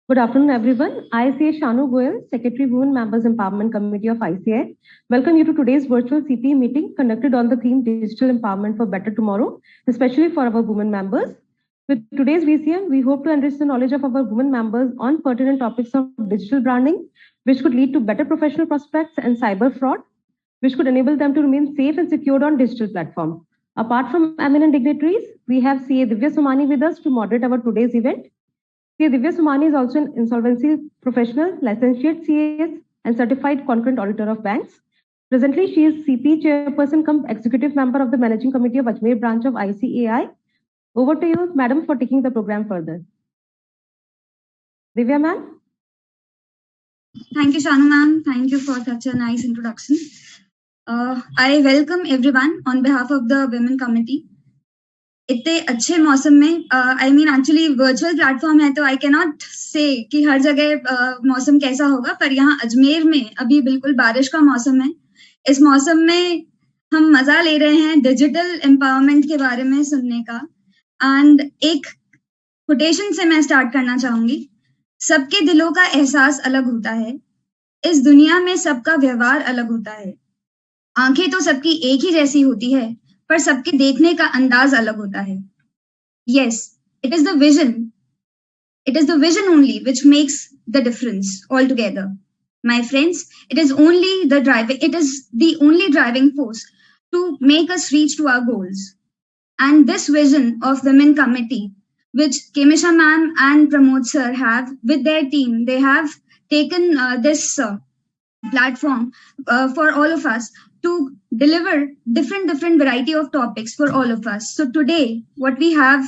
Good afternoon, everyone. I, C.A. Shanu Goyal, Secretary, Women Members Empowerment Committee of ICI. Welcome you to today's virtual CPE meeting conducted on the theme Digital Empowerment for Better Tomorrow, especially for our women members. With today's VCM, we hope to enrich the knowledge of our women members on pertinent topics of digital branding, which could lead to better professional prospects and cyber fraud, which could enable them to remain safe and secure on digital platforms. Apart from eminent dignitaries, we have CA Divya Somani with us to moderate our today's event. CA Divya Somani is also an insolvency professional, licensed CAS, and certified concurrent auditor of banks. Presently, she is CP chairperson cum executive member of the managing committee of Ajmer branch of ICAI. Over to you, madam, for taking the program further. Divya, ma'am. Thank you, Shanu ma'am. Thank you for such a nice introduction. I welcome everyone on behalf of the Women Committee. इतने अच्छे मौसम में I mean actually virtual platform है तो I cannot say कि हर जगह मौसम कैसा होगा, पर यहाँ अजमेर में अभी बिल्कुल बारिश का मौसम है. इस मौसम में हम मजा ले रहे हैं डिजिटल एम्पावरमेंट के बारे में सुनने का. एंड एक कोटेशन से मैं स्टार्ट करना चाहूंगी. सबके दिलों का एहसास अलग होता है. इस दुनिया में सबका व्यवहार अलग होता है. आंखें तो सबकी एक ही जैसी होती है, पर सबके देखने का अंदाज अलग होता है. Yes, it is the vision. It is the vision only which makes the difference altogether. My friends, it is the only driving force to make us reach to our goals. And this vision of Women Committee, which Kemisha ma'am and Pramod sir have with their team, they have taken this platform for all of us to deliver different variety of topics for all of us. So today, what we have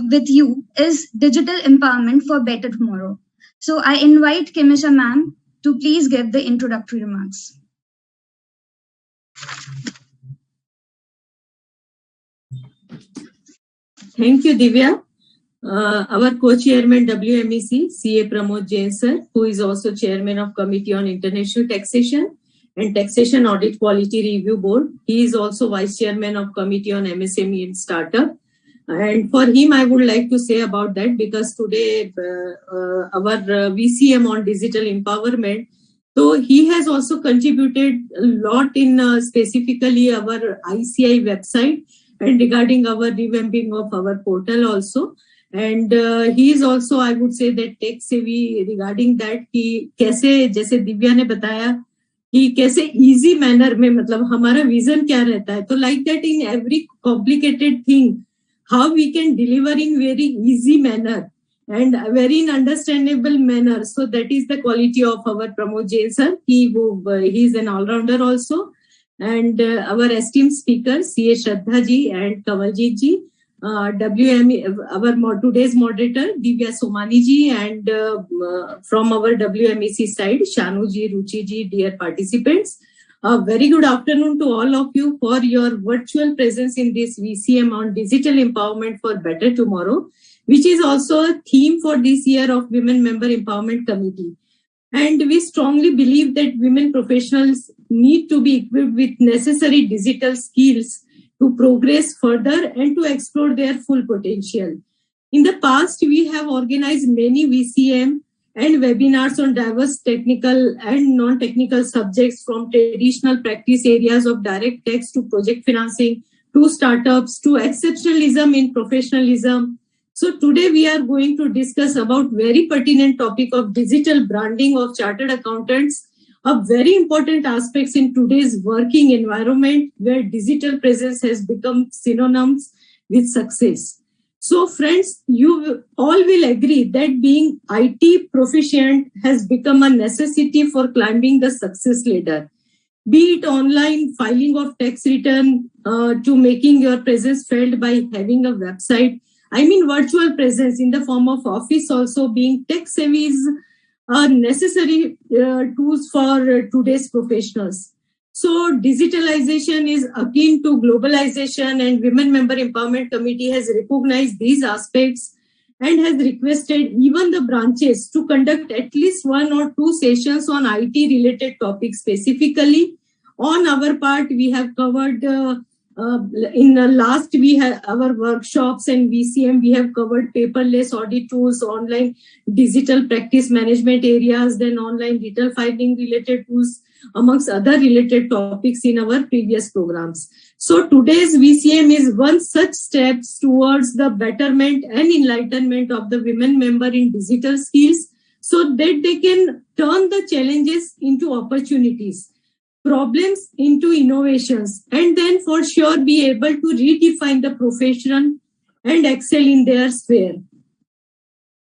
with you is digital empowerment for better tomorrow. So I invite Kemisha ma'am to please give the introductory remarks. Thank you, Divya. Our co-chairman WMEC, CA Pramod Jain sir, who is also chairman of Committee on International Taxation and Taxation Audit Quality Review Board. He is also vice chairman of Committee on MSME and Startup. And for him, I would like to say about that because today our VCM on digital empowerment, so he has also contributed a lot in specifically our ICI website and regarding our revamping of our portal also. And he is also, I would say, that tech savvy regarding that कि कैसे जैसे दिव्या ने बताया कि कैसे easy manner में मतलब हमारा vision क्या रहता है, तो like that in every complicated thing how we can deliver in very easy manner and very in understandable manner. So that is the quality of our Pramod Jain sir. He is an all-rounder also. And our esteemed speakers CA Shraddha ji and Kanwaljit ji, WME, our today's moderator Divya Somani ji, and from our WMEC side Shanu ji, Ruchi ji, dear participants, a very good afternoon to all of you for your virtual presence in this VCM on digital empowerment for better tomorrow, which is also a theme for this year of Women Member Empowerment Committee. And we strongly believe that women professionals need to be equipped with necessary digital skills to progress further and to explore their full potential. In the past, we have organized many VCM and webinars on diverse technical and non-technical subjects, from traditional practice areas of direct tax to project financing, to startups, to exceptionalism in professionalism. So today we are going to discuss about very pertinent topic of digital branding of chartered accountants, a very important aspects in today's working environment where digital presence has become synonymous with success. So friends, you all will agree that being IT proficient has become a necessity for climbing the success ladder. Be it online filing of tax return to making your presence felt by having a website. I mean virtual presence in the form of office also, being tech savvy is necessary tools for today's professionals. So digitalization is akin to globalization, and Women Member Empowerment Committee has recognized these aspects and has requested even the branches to conduct at least 1 or 2 sessions on IT related topics specifically. On our part, we have covered In the last, we have our workshops and VCM, we have covered paperless audit tools, online digital practice management areas, then online detail filing related tools, amongst other related topics in our previous programs. So today's VCM is one such steps towards the betterment and enlightenment of the women member in digital skills, so that they can turn the challenges into opportunities, problems into innovations, and then for sure be able to redefine the profession and excel in their sphere.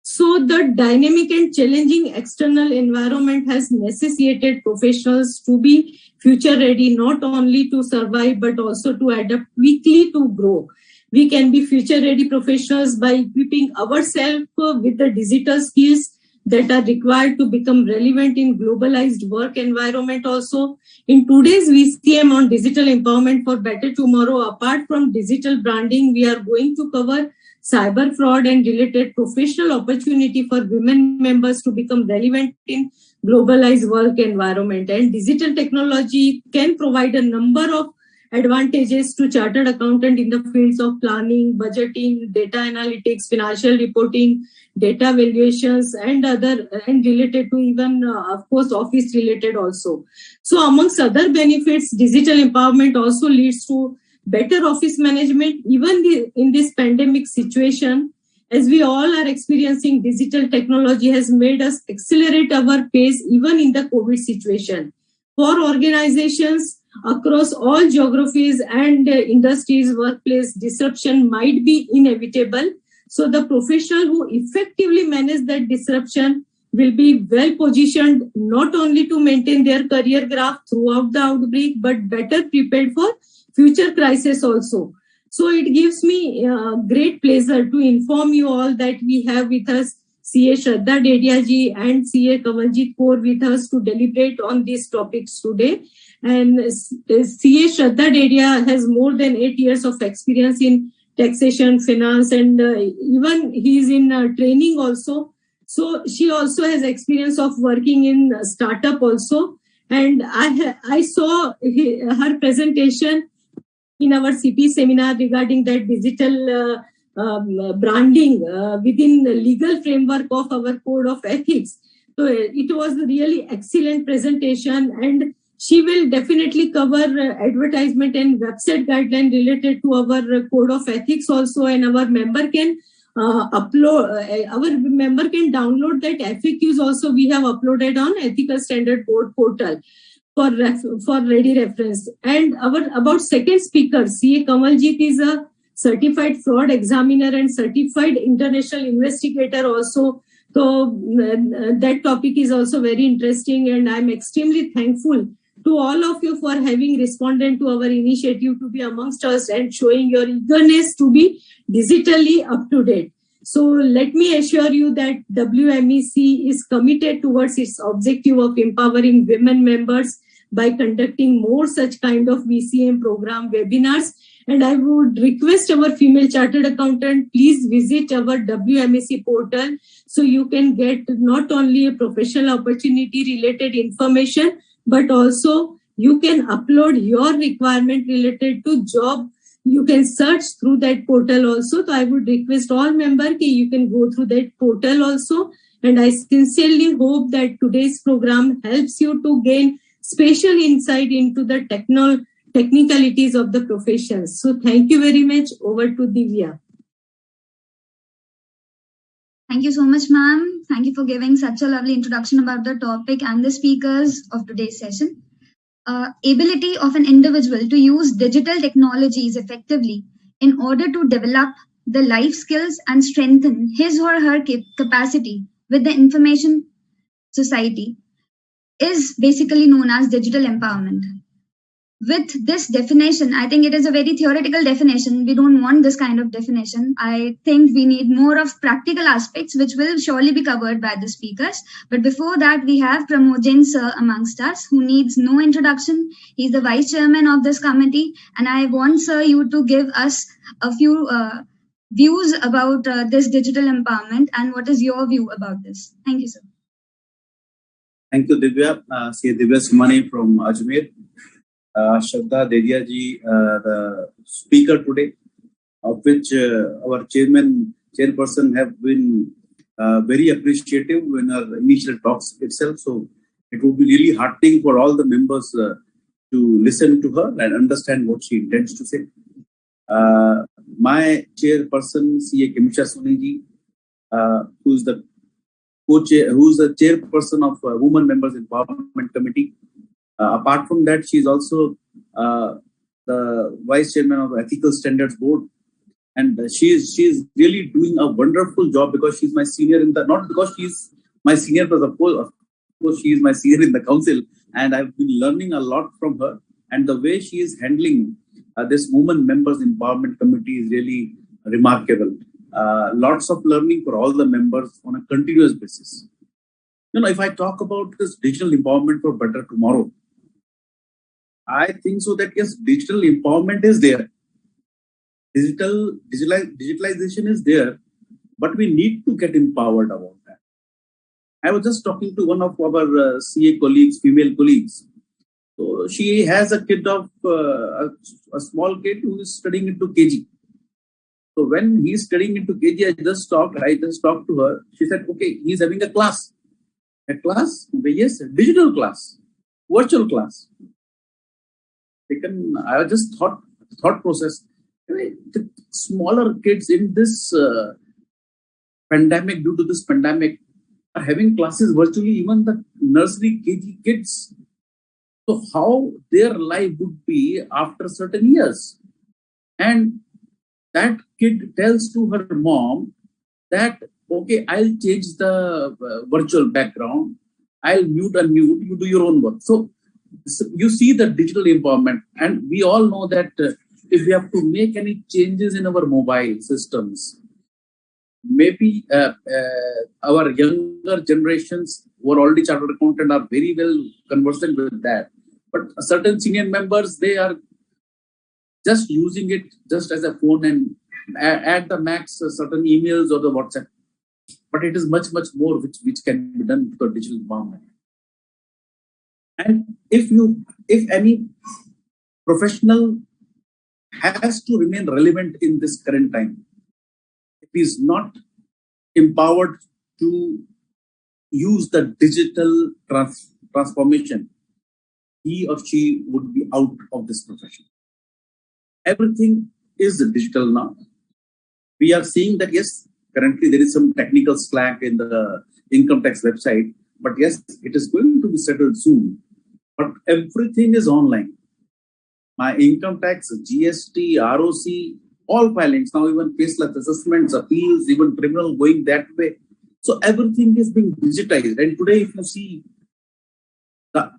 So the dynamic and challenging external environment has necessitated professionals to be future ready, not only to survive, but also to adapt quickly to grow. We can be future ready professionals by equipping ourselves with the digital skills that are required to become relevant in globalized work environment also. In today's VCM on digital empowerment for better tomorrow, apart from digital branding, we are going to cover cyber fraud and related professional opportunity for women members to become relevant in globalized work environment. And digital technology can provide a number of advantages to chartered accountant in the fields of planning, budgeting, data analytics, financial reporting, data valuations, and other, and related to even of course office related also. So amongst other benefits, digital empowerment also leads to better office management even in this pandemic situation. As we all are experiencing, digital technology has made us accelerate our pace even in the COVID situation. For organizations across all geographies and industries, workplace disruption might be inevitable. So the professional who effectively manage that disruption will be well positioned not only to maintain their career graph throughout the outbreak, but better prepared for future crisis also. So it gives me great pleasure to inform you all that we have with us CA Shraddha Dedia ji and CA Kanwaljit Kaur with us to deliberate on these topics today. And CA Shraddha Dedia has more than 8 years of experience in taxation, finance, and even he is in training also. So she also has experience of working in startup also. And I saw her presentation in our CP seminar regarding that digital branding within the legal framework of our code of ethics. So it was a really excellent presentation, and she will definitely cover advertisement and website guideline related to our code of ethics also, and our member can download that FAQs also we have uploaded on Ethical Standard Board portal for ready reference. And about second speaker, CA Kanwaljit is a certified fraud examiner and certified international investigator also. So that topic is also very interesting, and I'm extremely thankful to all of you for having responded to our initiative to be amongst us and showing your eagerness to be digitally up to date. So let me assure you that WMEC is committed towards its objective of empowering women members by conducting more such kind of VCM program webinars. And I would request our female chartered accountant, please visit our WMEC portal so you can get not only a professional opportunity related information, but also you can upload your requirement related to job. You can search through that portal also. So I would request all members that you can go through that portal also. And I sincerely hope that today's program helps you to gain special insight into the technicalities of the professions. So thank you very much. Over to Divya. Thank you so much, ma'am. Thank you for giving such a lovely introduction about the topic and the speakers of today's session. Ability of an individual to use digital technologies effectively in order to develop the life skills and strengthen his or her capacity with the information society is basically known as digital empowerment. With this definition, I think it is a very theoretical definition. We don't want this kind of definition. I think we need more of practical aspects, which will surely be covered by the speakers. But before that, we have Pramod Jain sir amongst us, who needs no introduction. He's the vice chairman of this committee. And I want, sir, you to give us a few views about this digital empowerment and what is your view about this. Thank you, sir. Thank you, Divya. C. Divya Simani from Ajmer. Shraddha Dedia ji, the speaker today, of which our chairperson have been very appreciative in her initial talks itself. So it would be really heartening for all the members to listen to her and understand what she intends to say. My chairperson, CA Kimisha Soni ji, who's the co-chair, who's the chairperson of Women Members Empowerment Committee. Apart from that, she is also the vice chairman of Ethical Standards Board, and she is really doing a wonderful job because she's my senior in the, not because she's my senior, but of course she is my senior in the council, and I've been learning a lot from her. And the way she is handling this Women Members Empowerment Committee is really remarkable. Lots of learning for all the members on a continuous basis. If I talk about this digital empowerment for better tomorrow, I think so that yes, digital empowerment is there. Digitalization is there, but we need to get empowered about that. I was just talking to one of our CA colleagues, female colleagues. So she has a kid of a small kid who is studying into KG. So when he's studying into KG, I just talked to her. She said, okay, he's having a class. A class? Yes, a digital class, virtual class. I was just thought process. The smaller kids in this pandemic, due to this pandemic, are having classes virtually, even the nursery KG kids. So how their life would be after certain years? And that kid tells to her mom that, okay, I'll change the virtual background. I'll mute, unmute, you do your own work. So you see the digital empowerment. And we all know that if we have to make any changes in our mobile systems, maybe our younger generations who are already chartered accountant are very well conversant with that. But certain senior members, they are just using it just as a phone and at the max certain emails or the WhatsApp. But it is much more which can be done with digital empowerment. And if any professional has to remain relevant in this current time, if he is not empowered to use the digital transformation, he or she would be out of this profession. Everything is digital now. We are seeing that, yes, currently there is some technical slack in the income tax website, but yes, it is going to be settled soon. But everything is online. My income tax, GST, ROC, all filings, now even faceless assessments, appeals, even criminal going that way. So everything is being digitized. And today, if you see the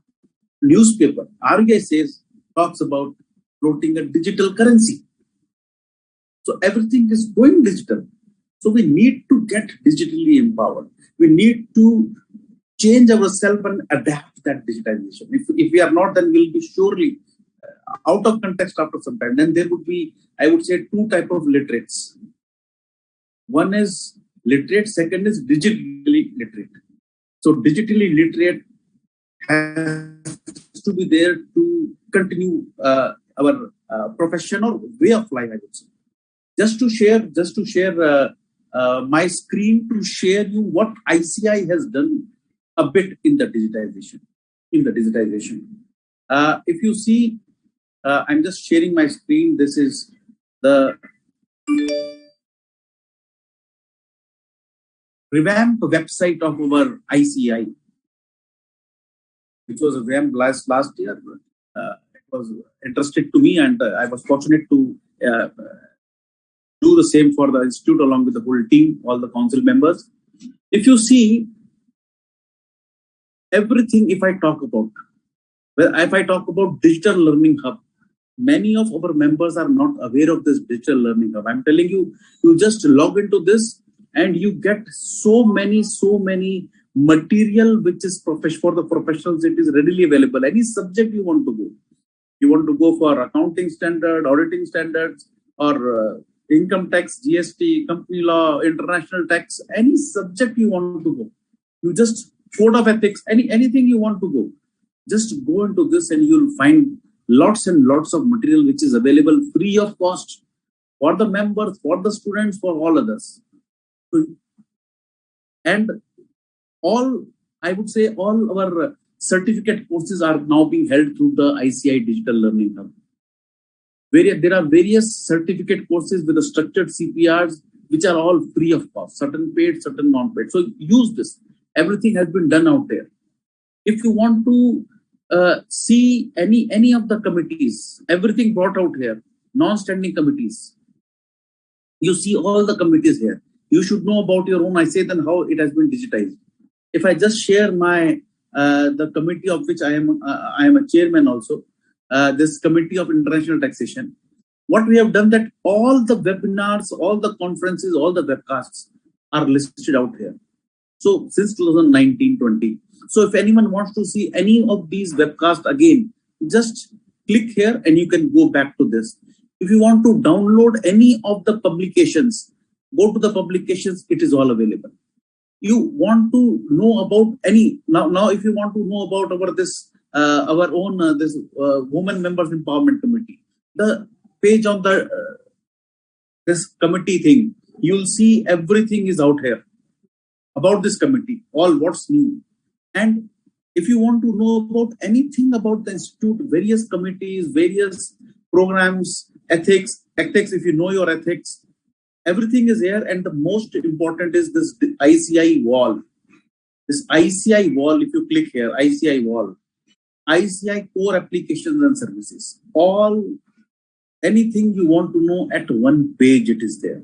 newspaper, RBI talks about floating a digital currency. So everything is going digital. So we need to get digitally empowered. We need to change ourselves and adapt that digitization. If we are not, then we'll be surely out of context after some time. Then there would be, I would say, two types of literates. One is literate, second is digitally literate. So digitally literate has to be there to continue our profession or way of life, I would say. Just to share my screen to share you what ICI has done a bit in the digitization. If you see, I'm just sharing my screen. This is the revamped website of our ICI, which was revamped last year. It was interesting to me, and I was fortunate to do the same for the institute along with the whole team, all the council members. If you see everything, if I talk about digital learning hub, many of our members are not aware of this digital learning hub. I'm telling you, you just log into this and you get so many material which is for the professionals. It is readily available. Any subject you want to go for accounting standard, auditing standards, or income tax, GST, company law, international tax, any subject you want to go. You just code of ethics, anything you want to go. Just go into this and you'll find lots and lots of material which is available free of cost for the members, for the students, for all others. And all, I would say, all our certificate courses are now being held through the ICI Digital Learning Hub. There are various certificate courses with the structured CPRs, which are all free of cost, certain paid, certain non-paid. So use this. Everything has been done out there. If you want to see any of the committees, everything brought out here, non-standing committees, you see all the committees here. You should know about your own ICI and how it has been digitized. If I just share my the committee of which I am a chairman also, this Committee of International Taxation. What we have done that all the webinars, all the conferences, all the webcasts are listed out here. So since 2019-20. So if anyone wants to see any of these webcasts again, just click here and you can go back to this. If you want to download any of the publications, go to the publications, it is all available. You want to know about any, now if you want to know about our own Women Members Empowerment Committee, the page on the this committee thing, you'll see everything is out here about this committee, all what's new. And if you want to know about anything about the institute, various committees, various programs, ethics, if you know your ethics, everything is here. And the most important is this ICI wall. This ICI wall, if you click here, ICI wall, ICI core applications and services, all anything you want to know at one page, it is there.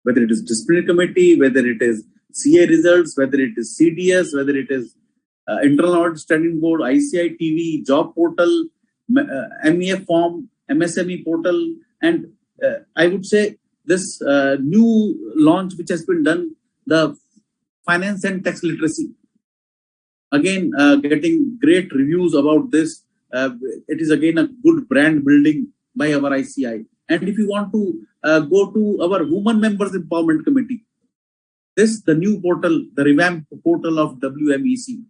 Whether it is disciplinary committee, whether it is CA results, whether it is CDS, whether it is Internal Audit Standing Board, ICI TV, job portal, MEF form, MSME portal, and I would say this new launch which has been done, the finance and tax literacy. Again, getting great reviews about this. It is again a good brand building by our ICI. And if you want to go to our Women Members Empowerment Committee, this the new portal, the revamped portal of WMEC.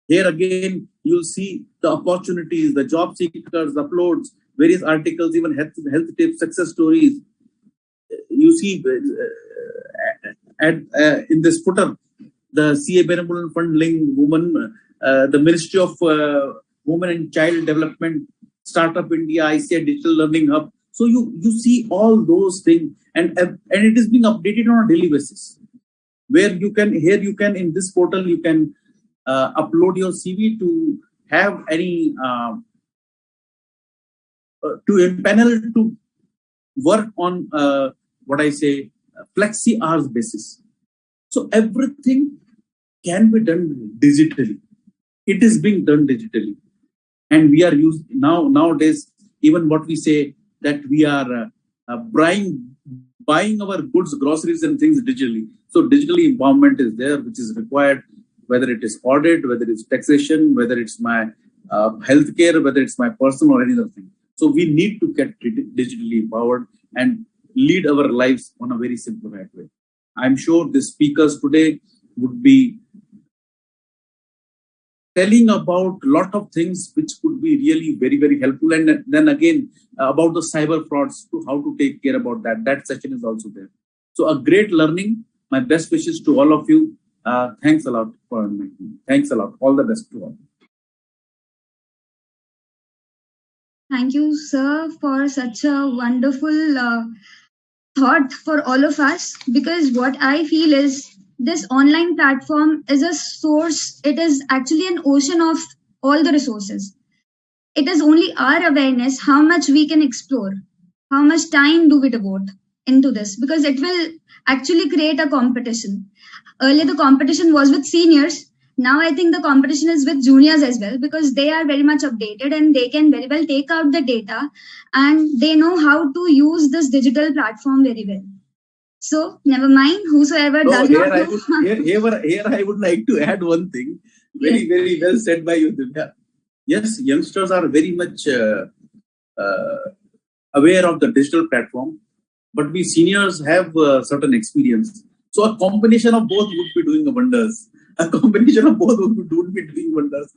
Here again, you'll see the opportunities, the job seekers, uploads, various articles, even health tips, success stories. You see in this footer, the CA Benevolent Fund link, women, the Ministry of Women and Child Development, Startup India, ICI Digital Learning Hub. So you see all those things, and it is being updated on a daily basis. Where you can, in this portal, you can upload your CV to have any to empanel to work on what I say flexi hours basis. So everything can be done digitally. It is being done digitally, and we are used nowadays. Even what we say that we are buying our goods, groceries, and things digitally. So digitally empowerment is there, which is required. Whether it is audit, whether it's taxation, whether it's my healthcare, whether it's my personal or any other thing. So we need to get digitally empowered and lead our lives on a very simplified way. I'm sure the speakers today would be telling about a lot of things which could be really very, very helpful. And then again, about the cyber frauds, to how to take care about that. That session is also there. So a great learning. My best wishes to all of you. Thanks a lot for inviting me. Thanks a lot. All the best to all. Thank you, sir, for such a wonderful thought for all of us. Because what I feel is this online platform is a source. It is actually an ocean of all the resources. It is only our awareness how much we can explore, how much time do we devote into this, because it will actually create a competition. Earlier, the competition was with seniors. Now, I think the competition is with juniors as well, because they are very much updated and they can very well take out the data and they know how to use this digital platform very well. So, never mind, whosoever does not know. Here, I would like to add one thing. Very, very well said by you, Divya. Yes, youngsters are very much aware of the digital platform, but we seniors have certain experience. So a combination of both would be doing wonders. A combination of both would be doing wonders.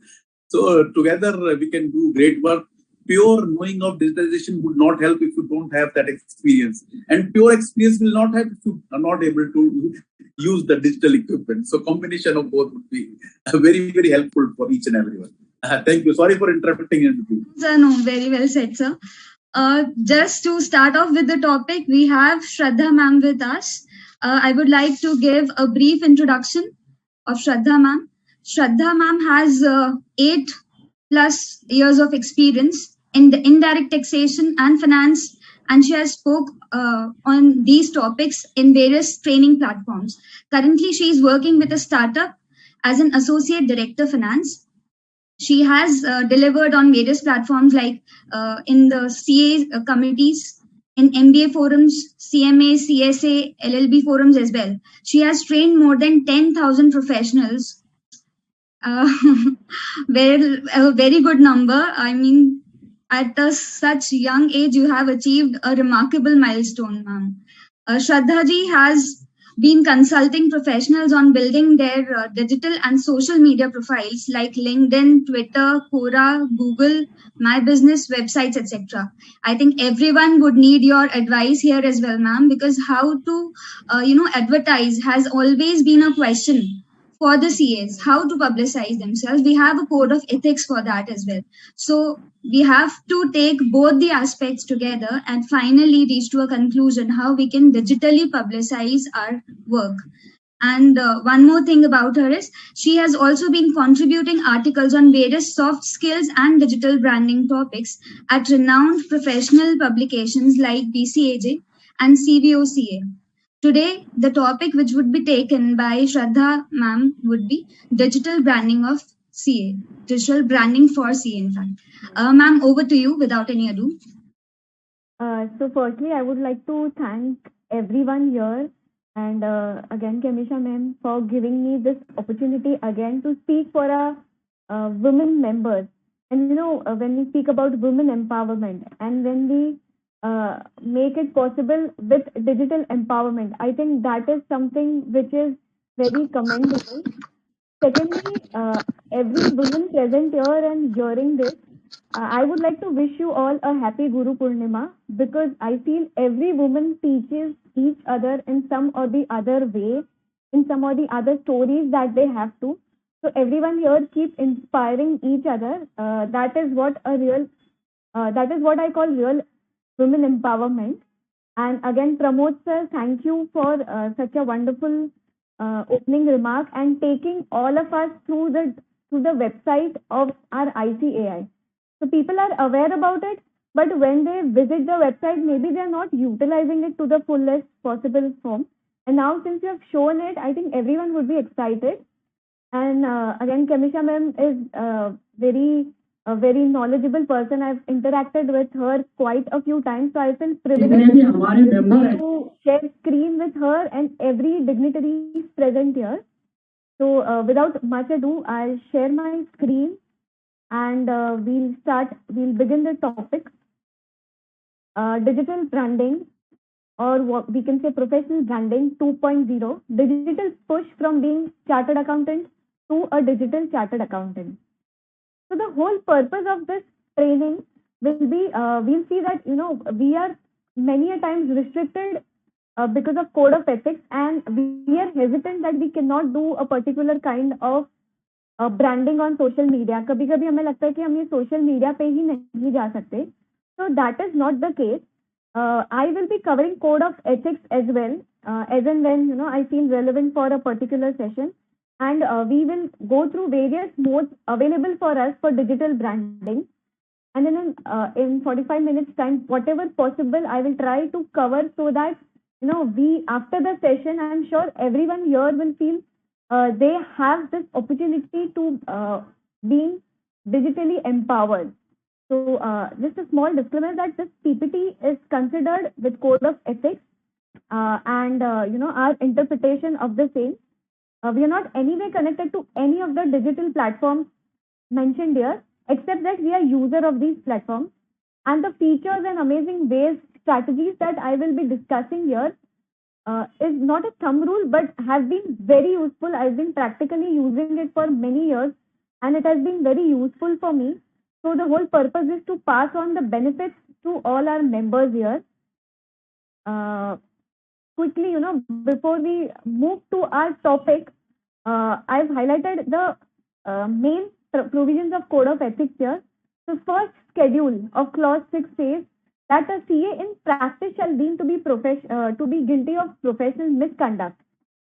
So together we can do great work. pure knowing of digitalization would not help if you don't have that experience. And pure experience will not have if you are not able to use the digital equipment. So combination of both would be very, very helpful for each and everyone. Thank you. Sorry for interrupting. Sir, no, very well said, sir. Just to start off with the topic, we have Shraddha ma'am with us. I would like to give a brief introduction of Shraddha ma'am. Shraddha ma'am has 8+ years of experience in the indirect taxation and finance, and she has spoke on these topics in various training platforms. Currently, she is working with a startup as an associate director finance. She has delivered on various platforms like in the CA committees, in MBA forums, CMA, CSA, LLB forums as well. She has trained more than 10,000 professionals. Well, a very good number. I mean, at such young age, you have achieved a remarkable milestone, ma'am. Shraddha ji has been consulting professionals on building their digital and social media profiles like LinkedIn, Twitter, Quora, Google, My Business, websites, etc. I think everyone would need your advice here as well, ma'am, because how to, advertise has always been a question for the CAs, how to publicize themselves. We have a code of ethics for that as well. So we have to take both the aspects together and finally reach to a conclusion how we can digitally publicize our work. And one more thing about her is she has also been contributing articles on various soft skills and digital branding topics at renowned professional publications like BCAJ and CVOCA. Today, the topic which would be taken by Shraddha ma'am would be digital branding of CA, digital branding for CA in fact. Ma'am, over to you without any ado. So firstly, I would like to thank everyone here and again Kemisha ma'am for giving me this opportunity again to speak for our women members. And when we speak about women empowerment and when we make it possible with digital empowerment, I think that is something which is very commendable. Secondly, every woman present here and hearing this, I would like to wish you all a happy Guru Purnima, because I feel every woman teaches each other in some or the other way, in some or the other stories that they have to. So everyone here keep inspiring each other. That is what I call real women empowerment. And again, Pramod sir, thank you for such a wonderful opening remark and taking all of us through the website of our ICAI. So people are aware about it, but when they visit the website, maybe they are not utilizing it to the fullest possible form. And now since you have shown it, I think everyone would be excited. And again, Kemisha ma'am is a very knowledgeable person. I've interacted with her quite a few times, so I feel privileged to share screen with her and every dignitary present here. So without much ado, I'll share my screen and we'll begin the topic. Digital branding, or what we can say professional branding 2.0, digital push from being chartered accountant to a digital chartered accountant. So the whole purpose of this training will be, we'll see that, we are many a times restricted because of code of ethics, and we are hesitant that we cannot do a particular kind of branding on social media. कभी-कभी हमें लगता है कि हम ये social media पे ही नहीं जा सकते. So that is not the case. I will be covering code of ethics as well, as and when I feel relevant for a particular session. And we will go through various modes available for us for digital branding. And then in 45 minutes time, whatever possible, I will try to cover so that, we after the session, I'm sure everyone here will feel they have this opportunity to being digitally empowered. So just a small disclaimer that this PPT is considered with code of ethics and, our interpretation of the same. We are not anyway connected to any of the digital platforms mentioned here, except that we are user of these platforms. And the features and amazing ways, strategies that I will be discussing here is not a thumb rule, but have been very useful. I've been practically using it for many years, and it has been very useful for me. So the whole purpose is to pass on the benefits to all our members here. Quickly, before we move to our topic, I've highlighted the main provisions of Code of Ethics here. The first schedule of Clause 6 says that a CA in practice shall deem to be guilty of professional misconduct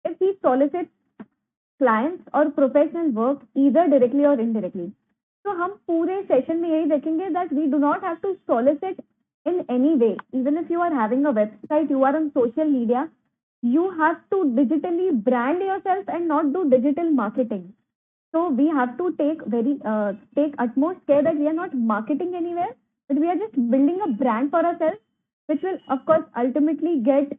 if he solicits clients or professional work either directly or indirectly. So हम पूरे session में यही देखेंगे that we do not have to solicit in any way. Even if you are having a website, you are on social media, you have to digitally brand yourself and not do digital marketing. So we have to take utmost care that we are not marketing anywhere, but we are just building a brand for ourselves, which will of course ultimately get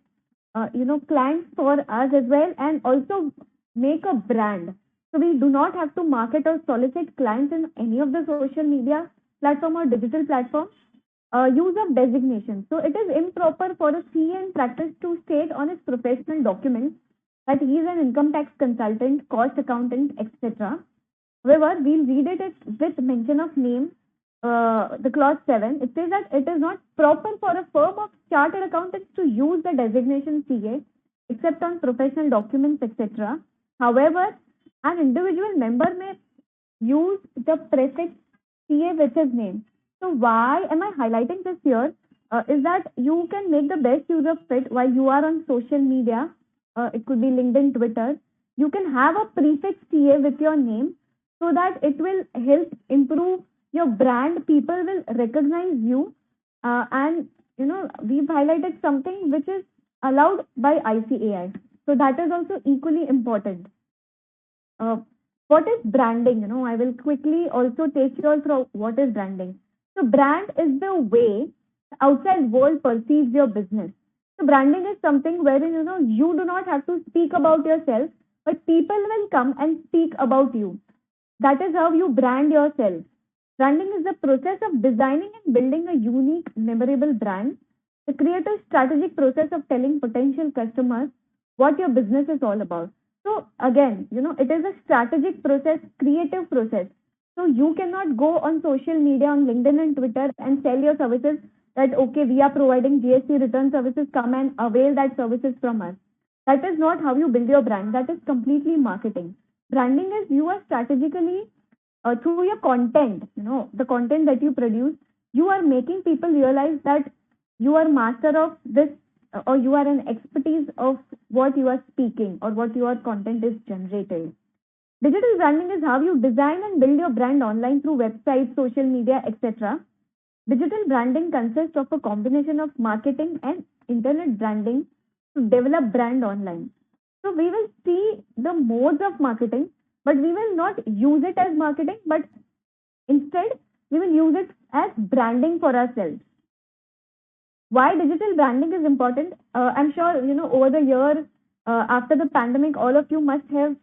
clients for us as well, and also make a brand. So we do not have to market or solicit clients in any of the social media platform or digital platform. Use of designation. So it is improper for a CA in practice to state on his professional documents that he is an income tax consultant, cost accountant, etc. However, we'll read it with mention of name, the clause 7. It says that it is not proper for a firm of chartered accountants to use the designation CA except on professional documents, etc. However, an individual member may use the prefix CA with his name. So why am I highlighting this here? Is that you can make the best use of it while you are on social media. It could be LinkedIn, Twitter. You can have a prefix CA with your name so that it will help improve your brand. People will recognize you. And we've highlighted something which is allowed by ICAI. So that is also equally important. What is branding? I will quickly also take you all through what is branding. So brand is the way the outside world perceives your business. So branding is something wherein you do not have to speak about yourself, but people will come and speak about you. That is how you brand yourself. Branding is the process of designing and building a unique, memorable brand. The creative strategic process of telling potential customers what your business is all about. So again, it is a strategic process, creative process. So you cannot go on social media, on LinkedIn and Twitter and sell your services that, okay, we are providing GST return services, come and avail that services from us. That is not how you build your brand. That is completely marketing. Branding is you are strategically, through your content, the content that you produce, you are making people realize that you are master of this, or you are an expertise of what you are speaking or what your content is generated. Digital branding is how you design and build your brand online through websites, social media, etc. Digital branding consists of a combination of marketing and internet branding to develop brand online. So we will see the modes of marketing, but we will not use it as marketing, but instead we will use it as branding for ourselves. Why digital branding is important? I'm sure, over the year, after the pandemic, all of you must have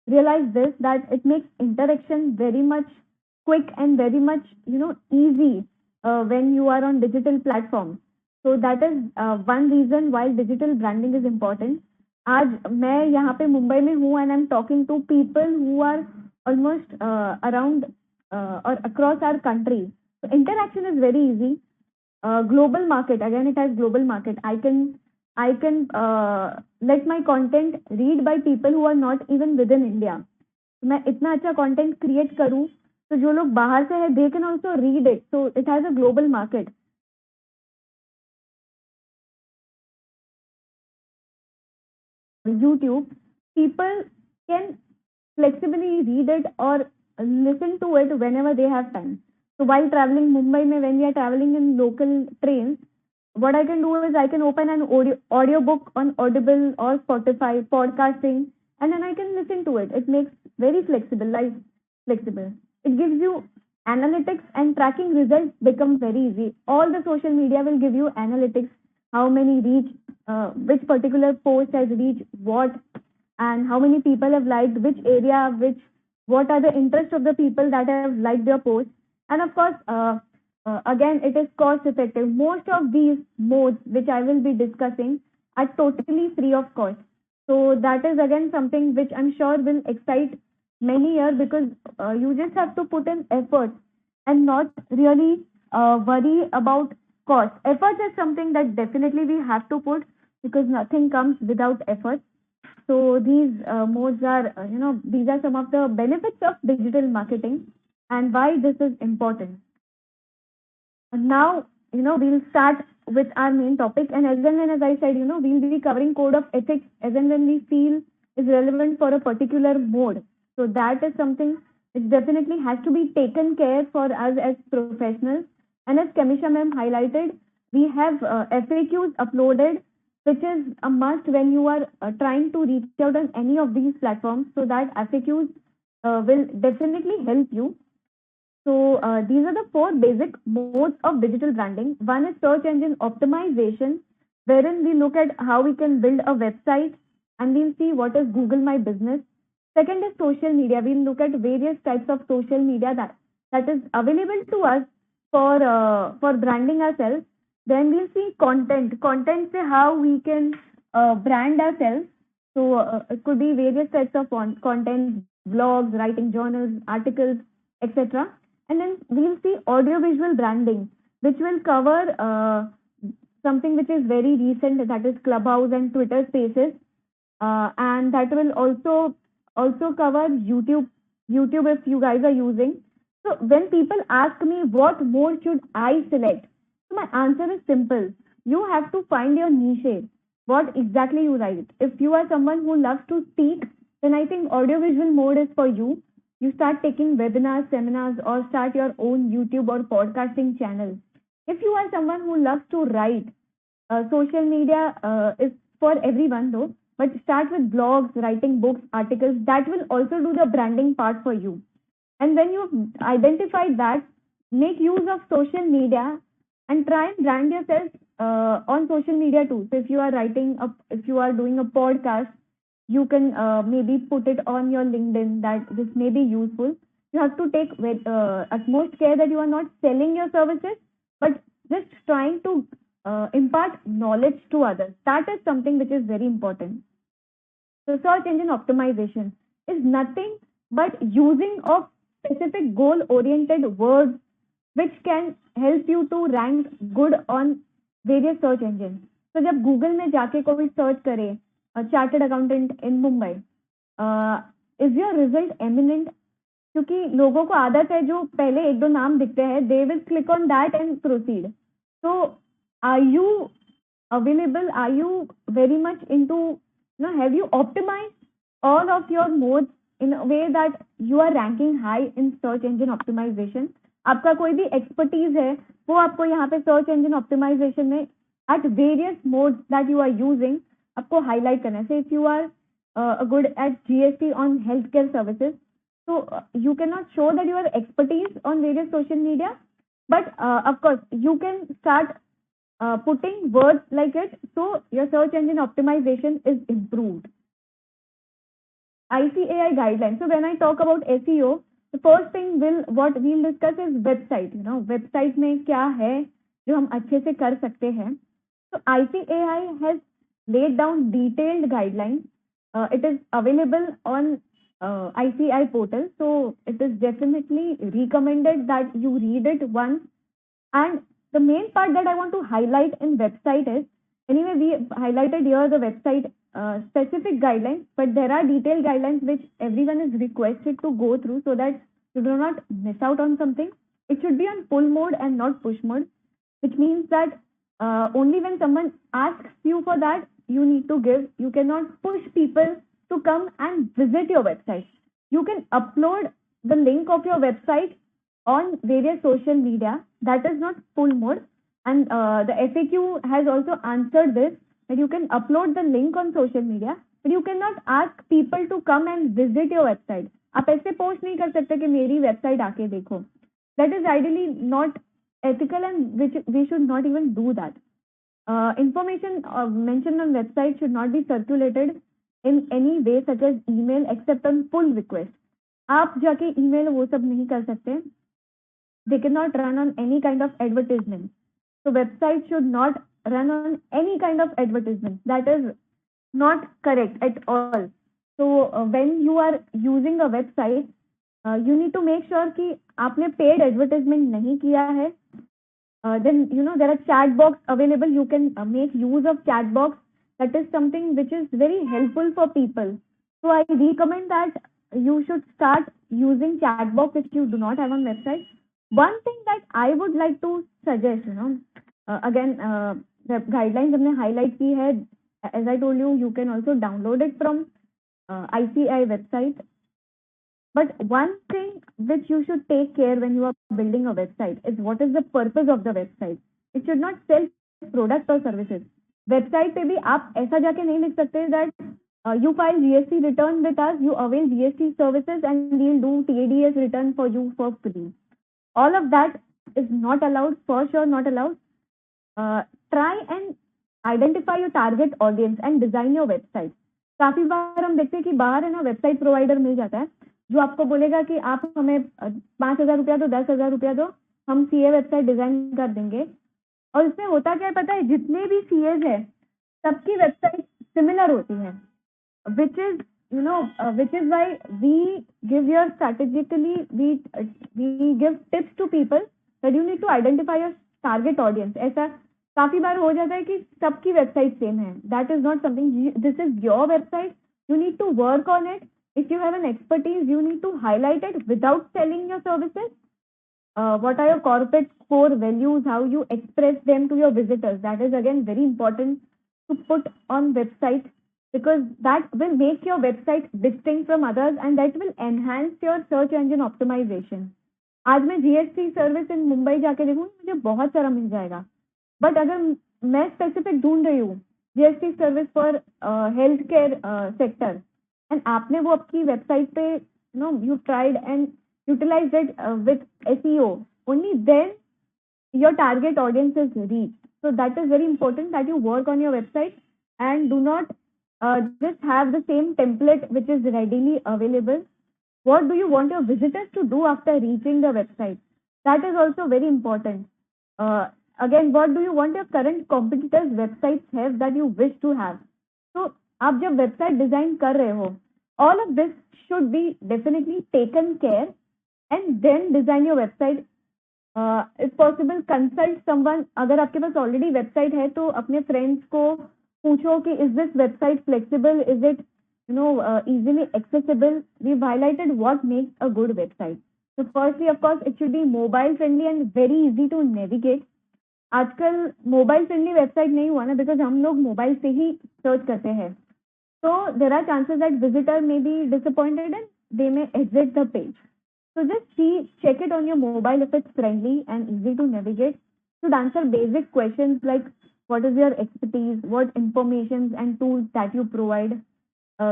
realized this, that it makes interaction very much quick and very much, easy when you are on digital platforms. So that is one reason why digital branding is important. आज मैं यहाँ पे मुंबई में हूँ and I'm talking to people who are almost around or across our country. So interaction is very easy. Global market, again it has global market. I can let my content read by people who are not even within India. मैं इतना अच्छा content create करूँ तो जो लोग बाहर से है they can also read it. So it has a global market. YouTube, people can flexibly read it or listen to it whenever they have time. So while traveling Mumbai, when we are traveling in local trains, what I can do is I can open an audio book on Audible or Spotify, podcasting, and then I can listen to it. It makes very flexible, life flexible. It gives you analytics, and tracking results become very easy. All the social media will give you analytics, how many reach, which particular post has reached what, and how many people have liked which area, what are the interests of the people that have liked your post. And of course, again, it is cost effective. Most of these modes which I will be discussing are totally free of cost. So that is again something which I'm sure will excite many here, because you just have to put in effort and not really worry about cost. Efforts is something that definitely we have to put, because nothing comes without effort. So these modes are, these are some of the benefits of digital marketing and why this is important. And now, we'll start with our main topic. And as and when, as I said, we'll be covering code of ethics as and when we feel is relevant for a particular mode. So that is something which definitely has to be taken care for us as professionals. And as Kamisha ma'am highlighted, we have FAQs uploaded, which is a must when you are trying to reach out on any of these platforms. So that FAQs will definitely help you. So these are the 4 basic modes of digital branding. One is search engine optimization, wherein we look at how we can build a website and we'll see what is Google My Business. Second is social media. We'll look at various types of social media that is available to us for branding ourselves. Then we'll see content. Content is how we can brand ourselves. So it could be various types of content, blogs, writing journals, articles, etc. And then we'll see audiovisual branding, which will cover something which is very recent, that is Clubhouse and Twitter Spaces, and that will also cover YouTube if you guys are using. So when people ask me what mode should I select, so my answer is simple. You have to find your niche, what exactly you write. If you are someone who loves to speak, then I think audiovisual mode is for you. You start taking webinars, seminars, or start your own YouTube or podcasting channel. If you are someone who loves to write, social media is for everyone though, but start with blogs, writing books, articles. That will also do the branding part for you. And when you've identified that, make use of social media and try and brand yourself on social media too. So if you are if you are doing a podcast, you can maybe put it on your LinkedIn that this may be useful. You have to take utmost care that you are not selling your services, but just trying to impart knowledge to others. That is something which is very important. So search engine optimization is nothing but using of specific goal-oriented words which can help you to rank good on various search engines. So जब Google में जाके कोई search करे chartered accountant in Mumbai, is your result eminent? क्योंकि लोगों को आदत है जो पहले 1-2 नाम दिखते हैं, they will click on that and proceed. So are you available? Are you very much into, have you optimized all of your modes in a way that you are ranking high in search engine optimization? आपका कोई भी expertise है वो आपको यहाँ पे search engine optimization में at various modes that you are using आपको highlight करना है. Say if you are good at GST on healthcare services, so you cannot show that you are expertise on various social media, but of course you can start putting words like it, so your search engine optimization is improved. ICAI guidelines. So when I talk about SEO, the first thing what we'll discuss is website. Website में क्या है जो हम अच्छे से कर सकते हैं. So ICAI has laid down detailed guidelines. It is available on ICAI portal, so it is definitely recommended that you read it once. And the main part that I want to highlight in website is, anyway, we highlighted here the website specific guidelines, but there are detailed guidelines which everyone is requested to go through so that you do not miss out on something. It should be on pull mode and not push mode, which means that only when someone asks you for that, you need to give. You cannot push people to come and visit your website. You can upload the link of your website on various social media. That is not pull mode. And the FAQ has also answered this, that you can upload the link on social media, but you cannot ask people to come and visit your website. आप ऐसे post नहीं कर सकते कि मेरी website आके देखो. That is ideally not ethical, and which we should not even do that. Information mentioned on website should not be circulated in any way, such as email, except on pull request. आप जाके email वो सब नहीं कर सकते. They cannot run on any kind of advertisement. So website should not run on any kind of advertisement. That is not correct at all. So when you are using a website, You need to make sure कि आपने paid advertisement नहीं किया है. Then there are chat box available. You can make use of chat box. That is something which is very helpful for people. So I recommend that you should start using chat box if you do not have on website. One thing that I would like to suggest, again, the guidelines हमने highlight की है. As I told you, you can also download it from ICAI website. But one thing which you should take care when you are building a website is what is the purpose of the website. It should not sell products or services. Website पे भी आप ऐसा जाके नहीं लिख सकते that you file GST return with us, you avail GST services and we'll do TADS return for you for free. All of that is not allowed, for sure not allowed. Try and identify your target audience and design your website. काफी बार हम देखते हैं कि बाहर है ना website provider मिल जाता है जो आपको बोलेगा कि आप हमें 5,000 रुपया दो, 10,000 रुपया दो, हम सीए वेबसाइट डिजाइन कर देंगे. और इसमें होता क्या है पता है, जितने भी सीएज है सबकी वेबसाइट सिमिलर होती है, which is why we give your strategically we give tips to people that you need to identify your target audience. ऐसा काफी बार हो जाता है कि सबकी वेबसाइट सेम है. That is not something. This is your website. You need to work on it. If you have an expertise, you need to highlight it without selling your services. What are your corporate core values? How you express them to your visitors? That is again very important to put on website, because that will make your website distinct from others and that will enhance your search engine optimization. आज मैं GST service in Mumbai जाके देखूँ मुझे बहुत सारा मिल जाएगा, but अगर मैं स्पेसिफिक ढूंढ रही हूँ GST service for health care sector and आपने वो आपकी वेबसाइट पे you tried and utilized it with SEO, only then your target audience is reached. So that is very important that you work on your website and do not just have the same template which is readily available. What do you want your visitors to do after reaching the website? That is also very important. Again, what do you want your current competitors' websites have that you wish to have? So, आप जब website design कर रहे हो, all of this should be definitely taken care and then design your website. If possible, consult someone. अगर आपके पास already website है तो अपने friends को पूछो कि is this website flexible? Is it easily accessible? We've highlighted what makes a good website. So firstly, of course, it should be mobile friendly and very easy to navigate. आजकल mobile friendly website नहीं हुआ ना, because हम लोग mobile से ही search करते हैं. So there are chances that visitor may be disappointed and they may exit the page. So just check it on your mobile if it's friendly and easy to navigate. Should answer basic questions like what is your expertise, what informations and tools that you provide.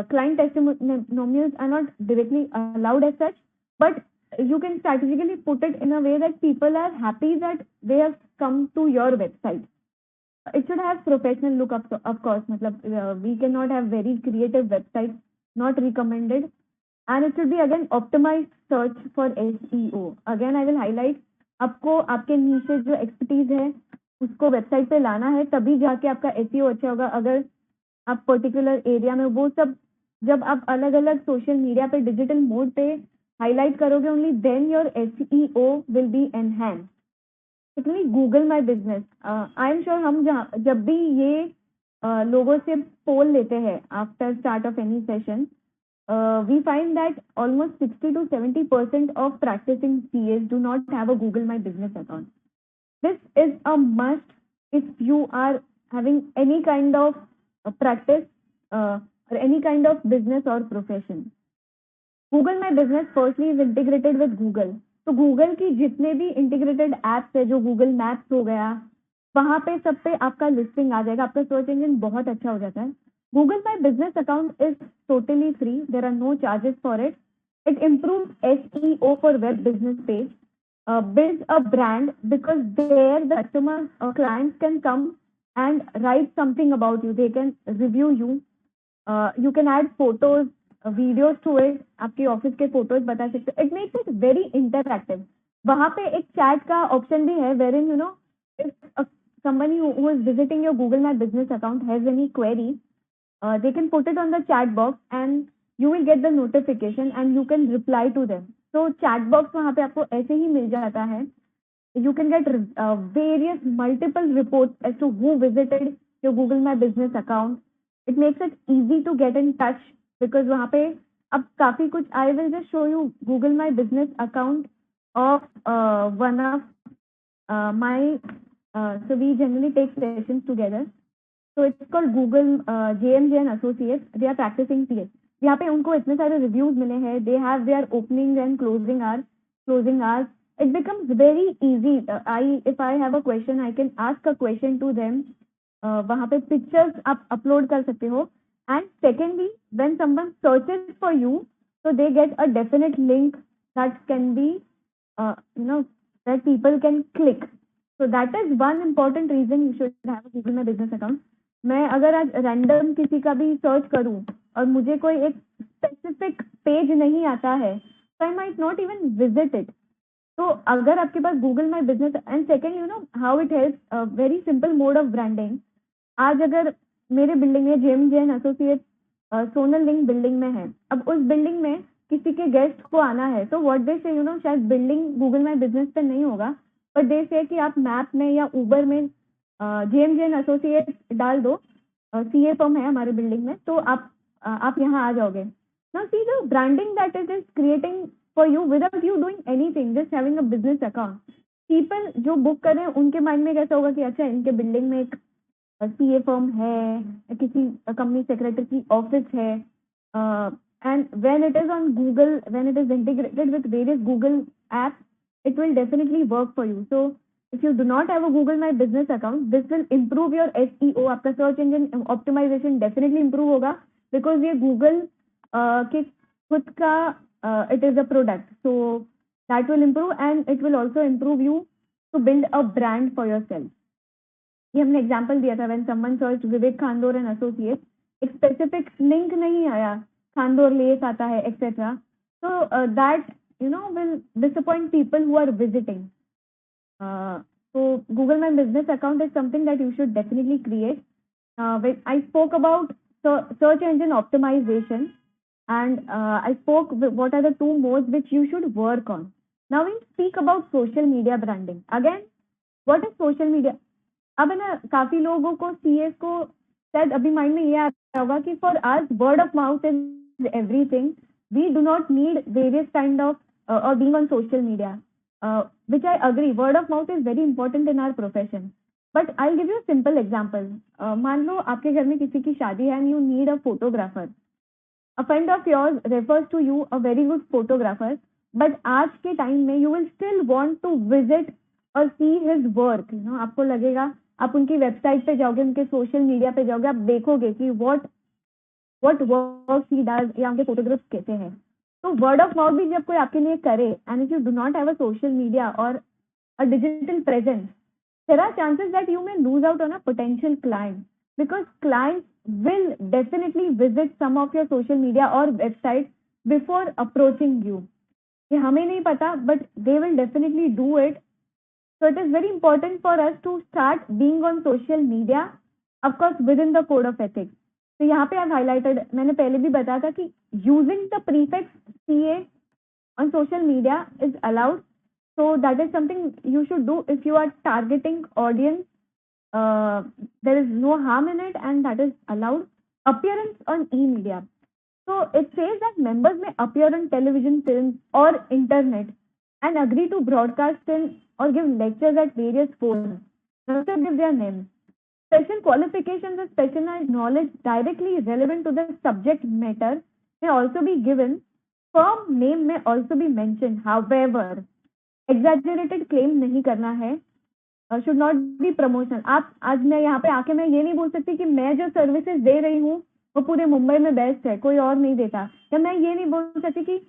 Client testimonials are not directly allowed as such, but you can strategically put it in a way that people are happy that they have come to your website. It should have professional look, of course. We cannot have very creative websites, not recommended. And it should be again optimized search for SEO. Again, I will highlight, आपको आपके niche जो expertise है उसको website पे लाना है, तभी जाके आपका SEO अच्छा होगा. अगर आप particular area में वो सब जब आप अलग अलग social media पे digital mode पे highlight करोगे, only then your SEO will be enhanced. Particularly Google My Business. I am sure हम जब भी ये लोगों से poll लेते हैं after start of any session, we find that almost 60 to 70% of practicing CAs do not have a Google My Business account. This is a must if you are having any kind of practice or any kind of business or profession. Google My Business firstly is integrated with Google. तो Google की जितने भी integrated apps है, जो Google Maps हो गया, वहाँ पे सब पे आपका listing आ जाएगा, आपका search engine बहुत अच्छा हो जाता है. Google My Business account is totally free. There are no charges for it. It improves SEO for web business page, builds a brand, because there the customers or clients can come and write something about you. They can review you. You can add photos, videos to it. आपके office के photos बता सकते हो. It makes it very interactive. वहाँ पे एक chat का option भी है, wherein if somebody who is visiting your Google My Business account has any query, they can put it on the chat box and you will get the notification and you can reply to them. तो chat box वहाँ पे आपको ऐसे ही मिल जाता है. You can get various multiple reports as to who visited your Google My Business account. It makes it easy to get in touch because वहाँ पे अब काफी कुछ. I will just show you Google My Business account of one of my. So we generally take sessions together. So it's called Google JMJ and Associates. They are practicing TA. यहाँ पे उनको इतने सारे reviews मिले हैं. They have their opening and closing hours. It becomes very easy. If I have a question, I can ask a question to them. वहाँ पे pictures आप upload कर सकते हो. And secondly, when someone searches for you, so they get a definite link that can be, that people can click. So that is one important reason you should have a Google My Business account. मैं अगर आज random किसी का भी search करूं और मुझे कोई एक स्पेसिफिक पेज नहीं आता है, तो I might not even visit it. तो अगर आपके पास Google my business and second how it helps very simple mode of branding. आज अगर मेरे बिल्डिंग में JMJ and associate Sonal link building में है, अब उस बिल्डिंग में किसी के गेस्ट को आना है, तो व्हाट दे से शायद बिल्डिंग गूगल माई बिजनेस पे नहीं होगा, बट दे से कि आप मैप में या ऊबर में JMJ एंड एसोसिएट डाल दो, CA फर्म है हमारे बिल्डिंग में, तो आप यहाँ आ जाओगे. Now see the branding that it is creating for you without you doing anything, just having a business account. People जो बुक कर रहे हैं उनके माइंड में कैसा होगा कि अच्छा इनके बिल्डिंग में एक CA फर्म है, किसी कंपनी सेक्रेटरी की ऑफिस है, and when it is on Google, when it is integrated with various Google apps, it will definitely work for you. So if you do not have a Google My Business account, this will improve your SEO. आपका search engine optimisation definitely improve होगा, because ये Google के खुद का it is a product, so that will improve and it will also improve you to build a brand for yourself. ये हमने example दिया था when someone searched Vivek Khandor and associates, एक स्पेसिफिक लिंक नहीं आया, खांडोर लेक आता है etc. So that will disappoint people who are visiting. So Google My Business account is something that you should definitely create. When I spoke about search engine optimization, and I spoke what are the two modes which you should work on. Now we speak about social media branding. Again, what is social media? अब है ना, काफी लोगों को CS को शायद अभी mind में ये आ रहा होगा कि for us word of mouth is everything. We do not need various kind of or being on social media, which I agree. Word of mouth is very important in our profession. But I'll give you a simple example. मान लो आपके घर में किसी की शादी है and you need a photographer. A friend of yours refers to you a very good photographer, but आज के टाइम में you will still want to visit or see his work. आपको लगेगा, आप उनकी वेबसाइट पे जाओगे, उनके सोशल मीडिया पे जाओगे, आप देखोगे कि what work he does या उनके फोटोग्राफ्स कैसे हैं. तो वर्ड ऑफ माउथ भी जब कोई आपके लिए करे, and if you do not have a social media or a digital presence, there are chances that you may lose out on a potential client, because clients will definitely visit some of your social media or website before approaching you. ये हमें नहीं पता, but they will definitely do it. So it is very important for us to start being on social media, of course within the code of ethics. तो यहाँ पे I've highlighted, मैंने पहले भी बताया था कि using the prefix CA on social media is allowed. So that is something you should do if you are targeting audience. There is no harm in it and that is allowed. Appearance on e-media. So it says that members may appear on television, films or internet and agree to broadcast in or give lectures at various forums. Also give their names. Special qualifications and specialized knowledge directly relevant to the subject matter may also be given. Firm name may also be mentioned. However, exaggerated claim नहीं करना है. Should not be promotion. आप आज मैं यहाँ पे आके मैं ये नहीं बोल सकती कि मैं जो सर्विसेज दे रही हूँ वो पूरे मुंबई में बेस्ट है, कोई और नहीं देता, या मैं ये नहीं बोल सकती कि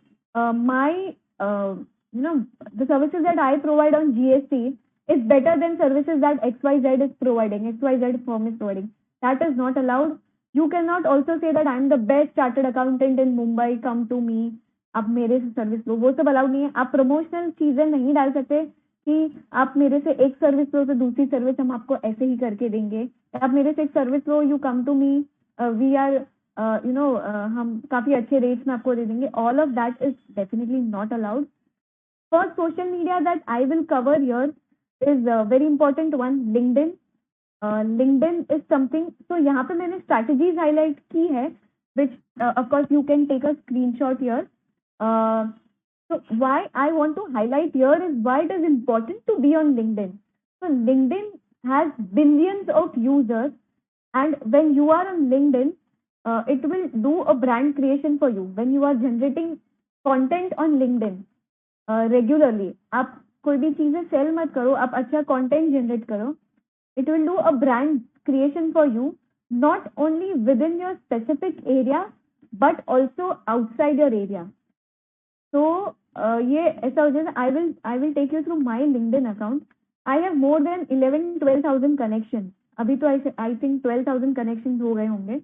the services that I provide on GST is better than services that XYZ is providing, XYZ firm is providing. That is not allowed. You cannot also say that I am the best chartered accountant in Mumbai, come to me. आप मेरे से service लो, वो सब allowed नहीं है. आप promotional चीजें नहीं डाल सकते कि आप मेरे से एक सर्विस लो तो दूसरी सर्विस हम आपको ऐसे ही करके देंगे. आप मेरे से एक सर्विस लो, you come to me, we are हम काफी अच्छे रेट्स में आपको दे देंगे, all of that is definitely not allowed. First social media that I will cover here is a very important one, LinkedIn. LinkedIn is something, so यहाँ पे मैंने strategies highlight की है, which of course you can take a screenshot here. So why I want to highlight here is why it is important to be on LinkedIn. So LinkedIn has billions of users, and when you are on LinkedIn, it will do a brand creation for you. When you are generating content on LinkedIn, regularly आप कोई भी चीजें sell मत करो, आप अच्छा content generate करो. It will do a brand creation for you, not only within your specific area but also outside your area. तो ये ऐसा हो जाए. I will take you through my LinkedIn account. I have more than 11-12,000 connection. अभी तो I think 12,000 connection हो गए होंगे.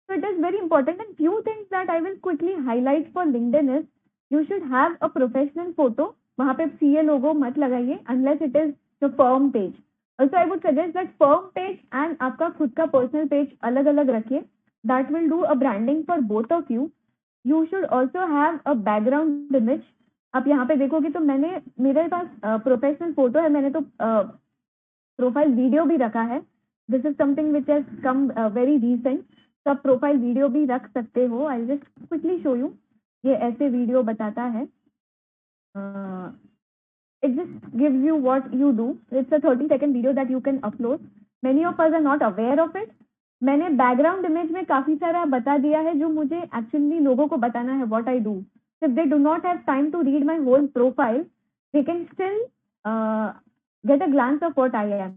So it is very important, and few things that I will quickly highlight for LinkedIn is you should have a professional photo. वहाँ पे CA logo मत लगाइए unless it is the firm page. Also I would suggest that firm page and आपका खुद का personal page अलग अलग रखिए. That will do a branding for both of you. You should also have a background image. आप यहाँ पे देखोगे तो मेरे पास प्रोफेशनल फोटो है, मैंने तो प्रोफाइल वीडियो भी रखा है. This is something which has come very recent. तो आप प्रोफाइल वीडियो भी रख सकते हो. I just quickly show you. ये ऐसे वीडियो बताता है. It just gives you what you do. It's a 30-second video that you can upload. Many of us are not aware of it. मैंने background image में काफी सारा बता दिया है जो मुझे एक्चुअली लोगों को बताना है what I do. If they do not have time to read my whole profile, they can still get a glance of what I am.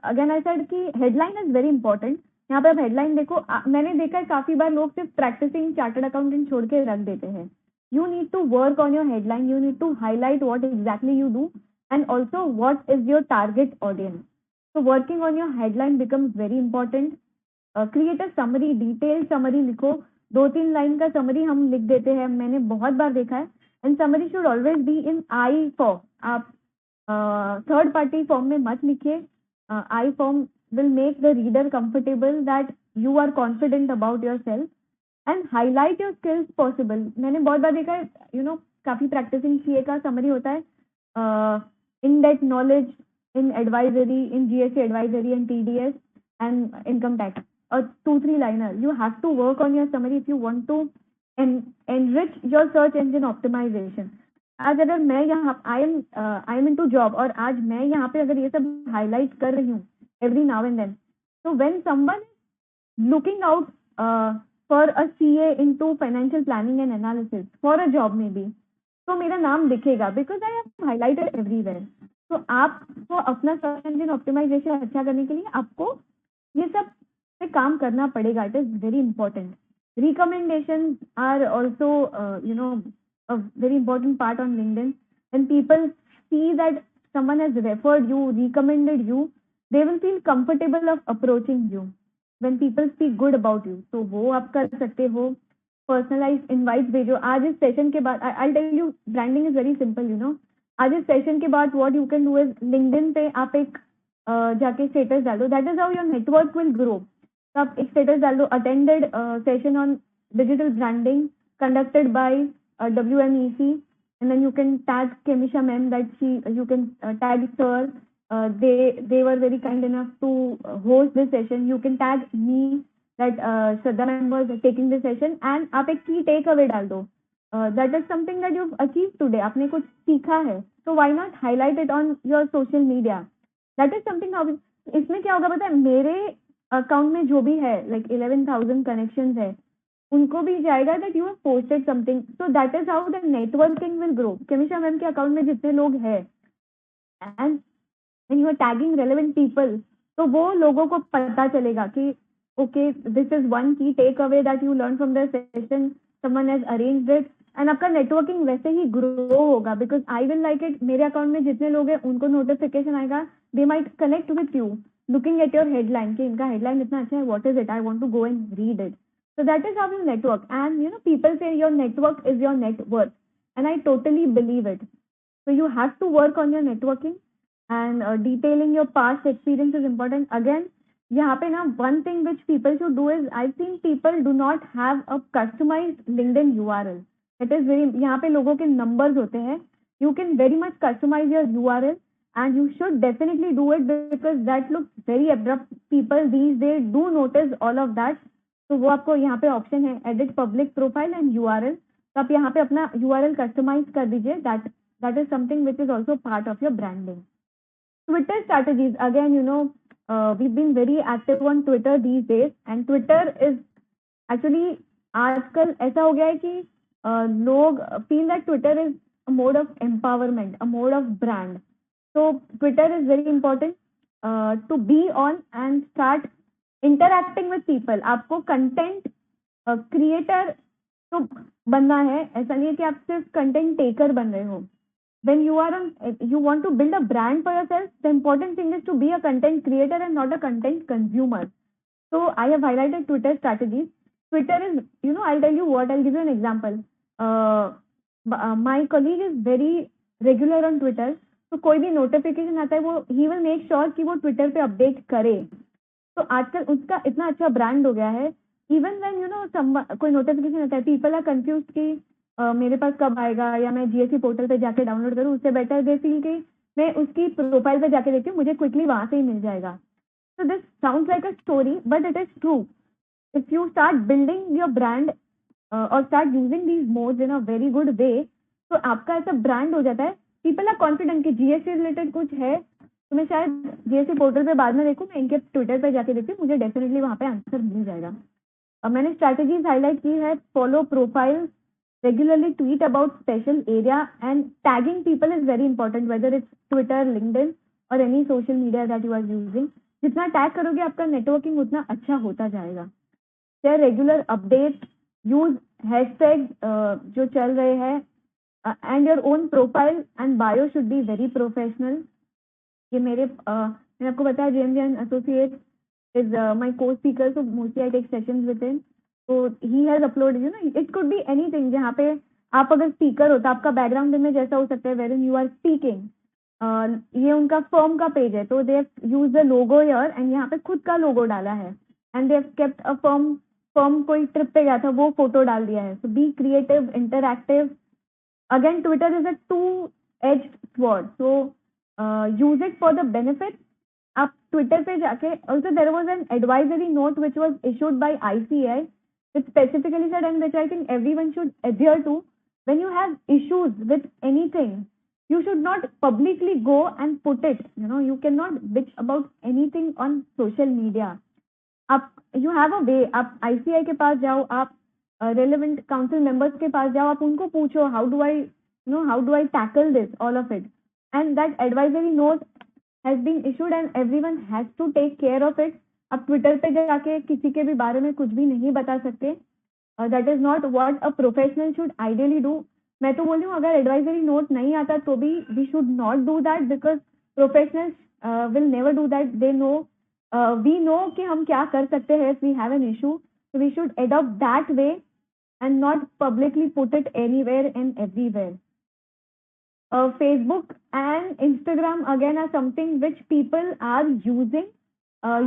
Again I said कि हेडलाइन इज वेरी इंपॉर्टेंट. यहाँ पे आप headline देखो. मैंने देखा है काफी बार लोग सिर्फ प्रैक्टिसिंग चार्टर्ड अकाउंटेंट छोड़ के रख देते हैं. You need to work on your headline. You need to highlight what exactly you do and also what is your target audience. So working on your headline becomes very important. Create a summary, detailed summary लिखो. 2-3 line का summary हम लिख देते हैं, मैंने बहुत बार देखा है. And summary should always be in I form. आप third party form में मत लिखिए. I form will make the reader comfortable that you are confident about yourself and highlight your skills possible. मैंने बहुत बार देखा है, काफी practicing CA का summary होता है. In-depth knowledge in advisory, in GST advisory and TDS and income tax. A 2-3 liner. You have to work on your summary if you want to enrich your search engine optimization. आज अगर मैं यहाँ I am into job और आज मैं यहाँ पे अगर ये सब highlight कर रही हूँ every now and then, so when someone is looking out for a CA into financial planning and analysis for a job maybe, तो मेरा नाम दिखेगा because I have highlighted everywhere. तो आपको अपना सर्च इंजन ऑप्टिमाइजेशन अच्छा करने के लिए आपको ये सब पे काम करना पड़ेगा. It is very important. Recommendation are also a very important part on LinkedIn. When people see that someone has referred you, recommended you, they will feel comfortable of approaching you. When people speak good about you, तो वो आप कर सकते हो. Personalized invites भेजो. आज इस session के बाद I'll tell you, branding is very simple. आज इस सेशन के बाद what you can do is LinkedIn पे आप एक जाके स्टेटस डाल दो. That is how your network will grow. तो आप एक स्टेटस डाल दो, attended session on digital branding conducted by WMEC, and then you can tag Kemisha ma'am that you can tag sir. They were very kind enough to host this session. You can tag me that Shraddha ma'am was taking this session, and आप एक key takeaway डाल दो. That is something that you've achieved today. आपने कुछ सीखा है, so why not highlight it on your social media? That is something. इसमें क्या होगा पता है, मेरे अकाउंट में जो भी है like 11,000 connections है, उनको भी जाएगा that you have posted something. So that is how the networking will grow. Kemisha ma'am के अकाउंट में जितने लोग हैं and when you are tagging relevant people, तो वो लोगों को पता चलेगा कि okay, this is one key takeaway that you learn from the session. Someone has arranged it. And आपका नेटवर्किंग वैसे ही ग्रो होगा. Because I will like it. मेरे अकाउंट में जितने लोग हैं उनको नोटिफिकेशन आएगा. They might connect with you looking at your headline कि इनका हेडलाइन इतना अच्छा है, what is it, I want to go and read it. So that is how you network. And people say your network is your net worth, and I totally believe it. So you have to work on your networking, and detailing your past experience is important. Again, यहाँ पे ना one thing which people should do is I've seen people do not have a customized LinkedIn URL. It is very, यहाँ पे लोगों के numbers होते हैं. You can very much customize your URL and you should definitely do it because that looks very abrupt. People these days do notice all of that. तो वो आपको यहाँ पे option है edit public profile and URL. तो आप यहाँ पे अपना URL customize कर दीजिए. That is something which is also part of your branding. Twitter strategies, again, you know, we've been very active on Twitter these days and Twitter is actually आजकल ऐसा हो गया है कि लोग feel that Twitter is a mode of empowerment, a mode of brand. So Twitter is very important to be on and start interacting with people. आपको content creator तो बनना है, ऐसा नहीं है कि आप सिर्फ content taker बन रहे हो. When you are you want to build a brand for yourself, the important thing is to be a content creator and not a content consumer. So I have highlighted Twitter strategies. Twitter is, you know, I'll tell you what, I'll give you an example. My colleague is very regular on Twitter. तो कोई भी notification आता है वो he will make sure कि वो Twitter पे update करे. तो आजकल उसका इतना अच्छा brand हो गया है. Even when you know कोई notification आता है, people are confused कि मेरे पास कब आएगा या मैं GST पोर्टल पे जाके डाउनलोड करूँ, उससे बेटर दे फील कि मैं उसकी प्रोफाइल पे जाके देखती हूँ, मुझे क्विकली वहां से ही मिल जाएगा. So this sounds like a story but it is true. If you start building your brand और start using these modes in a very good way, तो आपका ऐसा ब्रांड हो जाता है. पीपल आर कॉन्फिडेंट कि GST रिलेटेड कुछ है तो मैं शायद GST पोर्टल पे बाद में देखूँ, मैं इनके ट्विटर पे जाके देखती हूँ, मुझे डेफिनेटली वहां पे आंसर मिल जाएगा. मैंने स्ट्रैटेजीज हाईलाइट की है. Follow profile, regularly tweet about special area and tagging people is very important, whether it's Twitter, LinkedIn or any social media that you are using. जितना टैग करोगे आपका नेटवर्किंग उतना अच्छा होता जाएगा. Share regular updates, use hashtags जो चल रहे हैं and your own profile and bio should be very professional. ये मैंने आपको बताया JM Associates is my co-speaker, so mostly I take sessions with him. तो he has uploaded, you know, it could be anything. जहाँ पे आप अगर speaker हो तो आपका बैकग्राउंड इमेज ऐसा हो सकता है wherein you are speaking. ये उनका फर्म का पेज है तो they have used the logo here and यहाँ पे खुद का लोगो डाला है and they have kept a firm कोई ट्रिप पे गया था वो फोटो डाल दिया है. So be creative, interactive. Again, Twitter is a two-edged sword. So use it for the benefit. आप ट्विटर पे जाके, also there was an advisory note which was issued by ICAI which specifically said, and which I think everyone should adhere to, when you have issues with anything, you should not publicly go and put it. You know, you cannot bitch about anything on social media. You have a way. आप ICAI के पास जाओ, आप relevant council members के पास जाओ, आप उनको पूछो, how do I tackle this, all of it. And that advisory note has been issued and everyone has to take care of it. आप ट्विटर पे जाके किसी के भी बारे में कुछ भी नहीं बता सकते. That is not what a professional should ideally do. मैं तो बोल रही हूँ अगर एडवाइजरी नोट नहीं आता तो भी we should not do that because professionals will never do that. They know, we know कि हम क्या कर सकते हैं if we have an issue. So we should adopt that way and not publicly put it anywhere and everywhere. Facebook and Instagram again are something which people are using.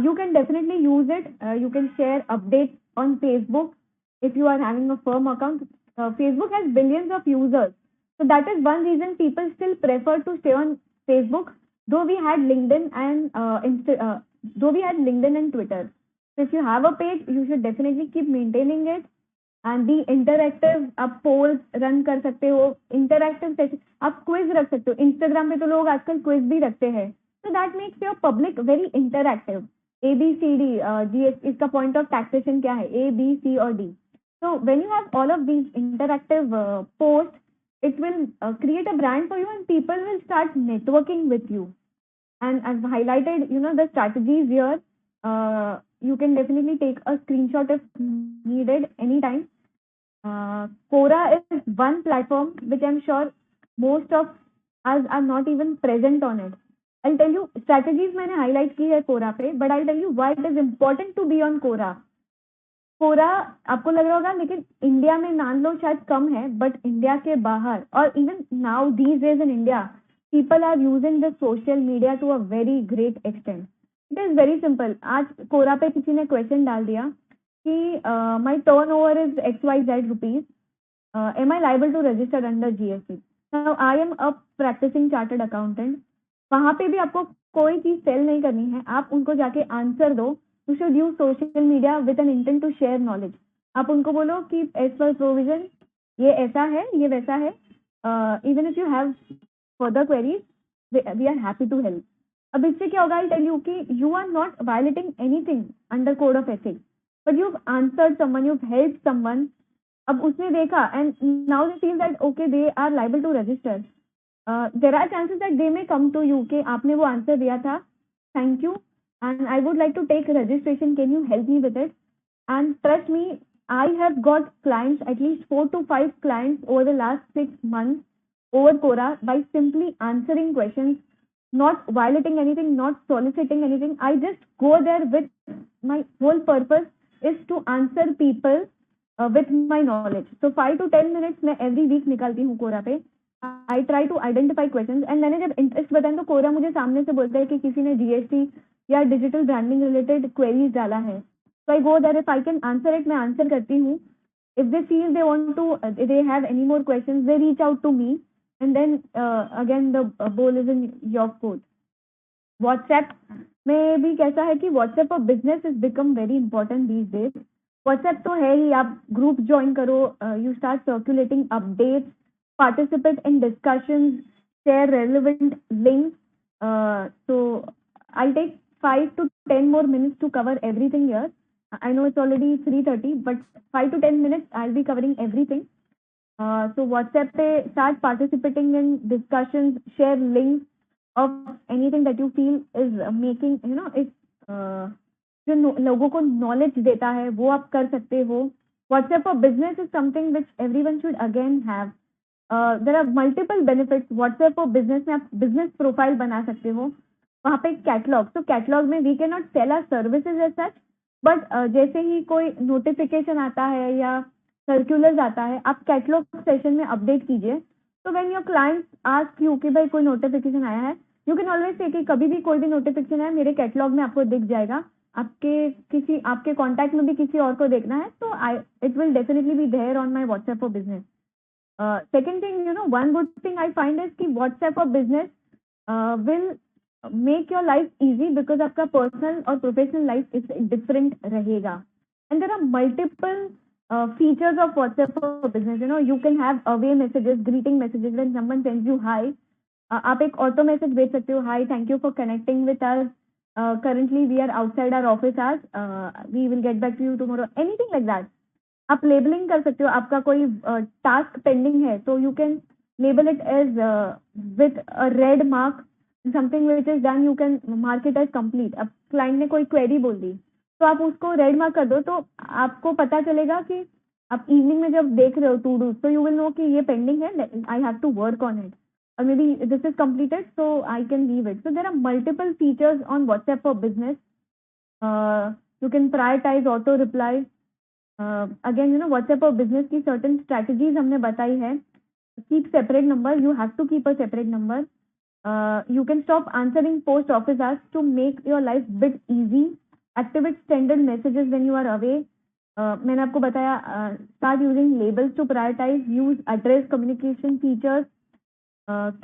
You can definitely use it. You can share updates on Facebook if you are having a firm account. Facebook has billions of users. So that is one reason people still prefer to stay on Facebook, though we had LinkedIn and Twitter. So if you have a page, you should definitely keep maintaining it. And be interactive. आप polls run कर सकते हो, interactive session, आप quiz रख सकते हो. Instagram पे तो लोग आजकल quiz भी रखते हैं. So that makes your public very interactive. ABCD, इसका point of taxation क्या है? A, B, C और D. So when you have all of these interactive posts, it will create a brand for you and people will start networking with you. And I've highlighted, you know, the strategies here. You can definitely take a screenshot if needed anytime. Quora is one platform which I'm sure most of us are not even present on it. I'll tell you strategies मैंने highlight की है Quora पे, but I'll tell you why it is important to be on Quora. Quora आपको लग रहा होगा लेकिन India में नाम लो शायद कम है, but इंडिया के बाहर और even now these days in India, people are using the social media to a very great extent. It is very simple. आज कोरा पे किसी ने क्वेश्चन डाल दिया कि my turn over is XYZ rupees, am I liable to register under GST? Now I am a practicing chartered accountant. वहां पे भी आपको कोई चीज सेल नहीं करनी है, आप उनको जाके आंसर दो. You should use social media with an intent to share knowledge. आप उनको बोलो कि एज पर प्रोविजन ये ऐसा है, ये वैसा है. Even if you have further queries we are happy to help. अब इससे क्या होगा, आई टेल यू कि you are not violating anything under code of ethics, but you answered someone, you help someone. अब उसने देखा and now they feel that okay they are liable to register. There are chances that they may come to you कि आपने वो answer दिया था, thank you and I would like to take registration, can you help me with it? And trust me, I have got clients, at least 4 to 5 clients over the last 6 months over Quora by simply answering questions, not violating anything, not soliciting anything. I just go there with my whole purpose is to answer people with my knowledge. So 5 to 10 minutes मैं every week निकालती हूँ Quora पे. I try to identify questions and मैंने जब interest बताया तो Quora मुझे सामने से बोलता है कि किसी ने GST या डिजिटल ब्रांडिंग रिलेटेड क्वेरीज डाला है. So I go there, if I can answer it, मैं answer करती हूँ. If they feel they want to, they have any more questions, they reach out to me, and then again the ball is in your court. WhatsApp में भी कैसा है कि WhatsApp for business has become very important these days. WhatsApp तो है ही, आप group join करो, you start circulating updates, participate in discussions, share relevant links. So I'll take 5 to 10 more minutes to cover everything here. I know it's already 3:30, but 5 to 10 minutes I'll be covering everything. So WhatsApp पे start participating in discussions, share links of anything that you feel is making, you know, जो लोगों को knowledge देता है वो आप कर सकते हो. WhatsApp for business is something which everyone should again have. There are multiple benefits. WhatsApp for business में आप business profile बना सकते हो. वहाँ पे कैटलॉग, तो कैटलॉग में we cannot sell our services as such, but जैसे ही कोई नोटिफिकेशन आता है या सर्कुलर्स आता है, आप कैटलॉग सेशन में अपडेट कीजिए. तो when your clients ask you कि भाई कोई नोटिफिकेशन आया है, यू कैन ऑलवेज से कि कभी भी कोई भी नोटिफिकेशन आया मेरे कैटलॉग में आपको दिख जाएगा. आपके कॉन्टैक्ट में भी किसी और को देखना है तो it will definitely be there on my WhatsApp for business. Second thing, you know, one good thing I find is कि WhatsApp for business will make your life easy because आपका personal और professional life is different रहेगा. And there are multiple features of WhatsApp for business. You know, you can have away messages, greeting messages when someone sends you hi. आप एक auto message भेज सकते हो, hi, thank you for connecting with us. Currently we are outside our office hours. We will get back to you tomorrow. Anything like that. आप labeling कर सकते हो. आपका कोई task pending है तो you can label it as with a red mark. Something which is done, you can mark it as complete. अब client ने कोई क्वेरी बोल दी तो आप उसको रेड मार्क कर दो, तो आपको पता चलेगा कि आप इवनिंग में जब देख रहे हो टू डू, तो यू विल नो कि ये पेंडिंग है, I have to work on it, और maybe this is completed so I can leave it. So there are multiple features on WhatsApp for business. You can prioritize auto reply. Again, you know, WhatsApp for business की certain strategies हमने बताई है. Keep separate number, you have to keep a separate number. You can stop answering post office hours to make your life bit easy. Activate standard messages when you are away. मैंने आपको बताया, start using labels to prioritize. Use address communication features.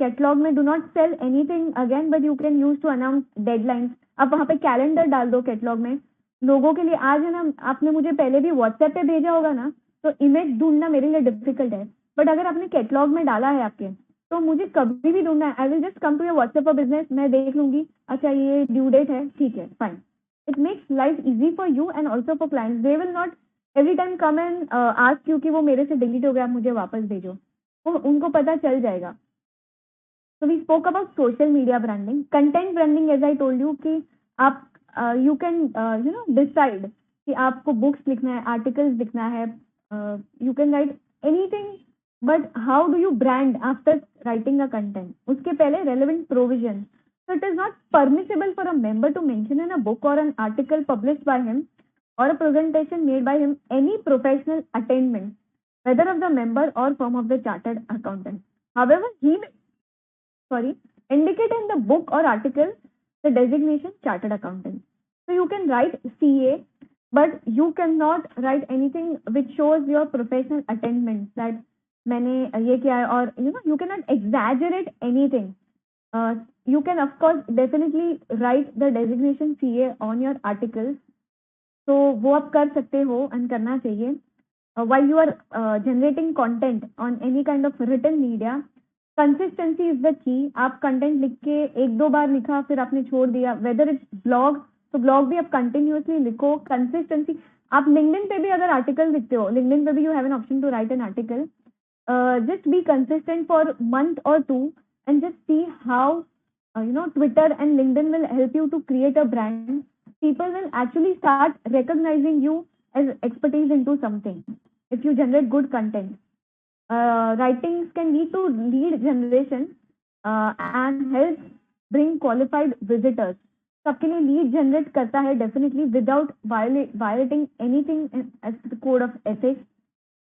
Catalog में do not sell anything again, but you can use to announce deadlines. आप वहाँ पे calendar डाल दो catalogue में लोगों के लिए. आज है ना, आपने मुझे पहले भी व्हाट्सएप पे भेजा होगा ना, तो इमेज ढूंढना मेरे लिए डिफिकल्ट है, बट अगर आपने कैटलॉग में डाला है आपके, तो मुझे कभी भी ढूंढना है, I will just come to your WhatsApp for business. मैं देख लूंगी, अच्छा ये ड्यू डेट है, ठीक है, fine. It makes life easy for you and also for clients. They will not every time come and ask you कि वो मेरे से डिलीट हो गया, मुझे वापस भेजो. वो उनको पता चल जाएगा. So we spoke about social media branding. Content branding, as I told you, कि आप you can decide कि आपको books लिखना है, articles लिखना है, you can write anything, but how do you brand after writing a content? उसके पहले relevant provision. So it is not permissible for a member to mention in a book or an article published by him or a presentation made by him any professional attainment, whether of the member or firm of the chartered accountant. However, he may indicate in the book or article the designation chartered accountant. So you can write CA, but you cannot write anything which shows your professional attainments that मैंने ये किया है, और you cannot exaggerate anything. You can of course definitely write the designation CA on your articles. So वो आप कर सकते हो and करना चाहिए. While you are generating content on any kind of written media, consistency is the key. आप content लिख के एक दो बार लिखा फिर आपने छोड़ दिया, whether it's blog, तो blog भी आप continuously लिखो. Consistency, आप LinkedIn पे भी अगर article लिखते हो, LinkedIn पे भी you have an option to write an article. Just be consistent for a month or two and just see how Twitter and LinkedIn will help you to create a brand. People will actually start recognizing you as expertise into something if you generate good content. Writings can lead to lead generation and help bring qualified visitors. सबके लिए lead generate करता है definitely without violating anything as the code of ethics.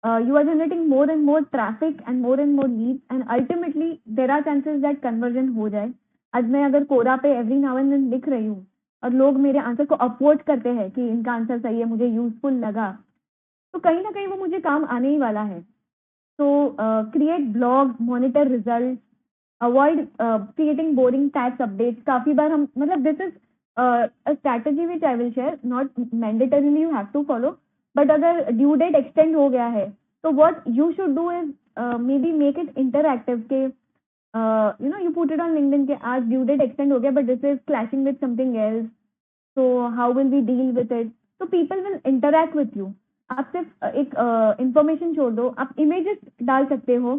You are generating more and more traffic and more leads, and ultimately there are chances that conversion हो जाए. आज मैं अगर कोरा पे every now and then लिख रही हूँ और लोग मेरे आंसर को अपवोट करते हैं कि इनका आंसर सही है, मुझे यूजफुल लगा, तो कहीं ना कहीं वो मुझे काम आने ही वाला है. So create blog, monitor results, avoid creating boring tax updates. काफी बार हम this is a strategy which I will share, not mandatorily you have to follow, but अगर due date extend हो गया है, तो what you should do is maybe make it interactive के you put it on LinkedIn के आज due date extend हो गया, but this is clashing with something else, so how will we deal with it? So people will interact with you. आप सिर्फ एक information छोड़ दो, आप images डाल सकते हो,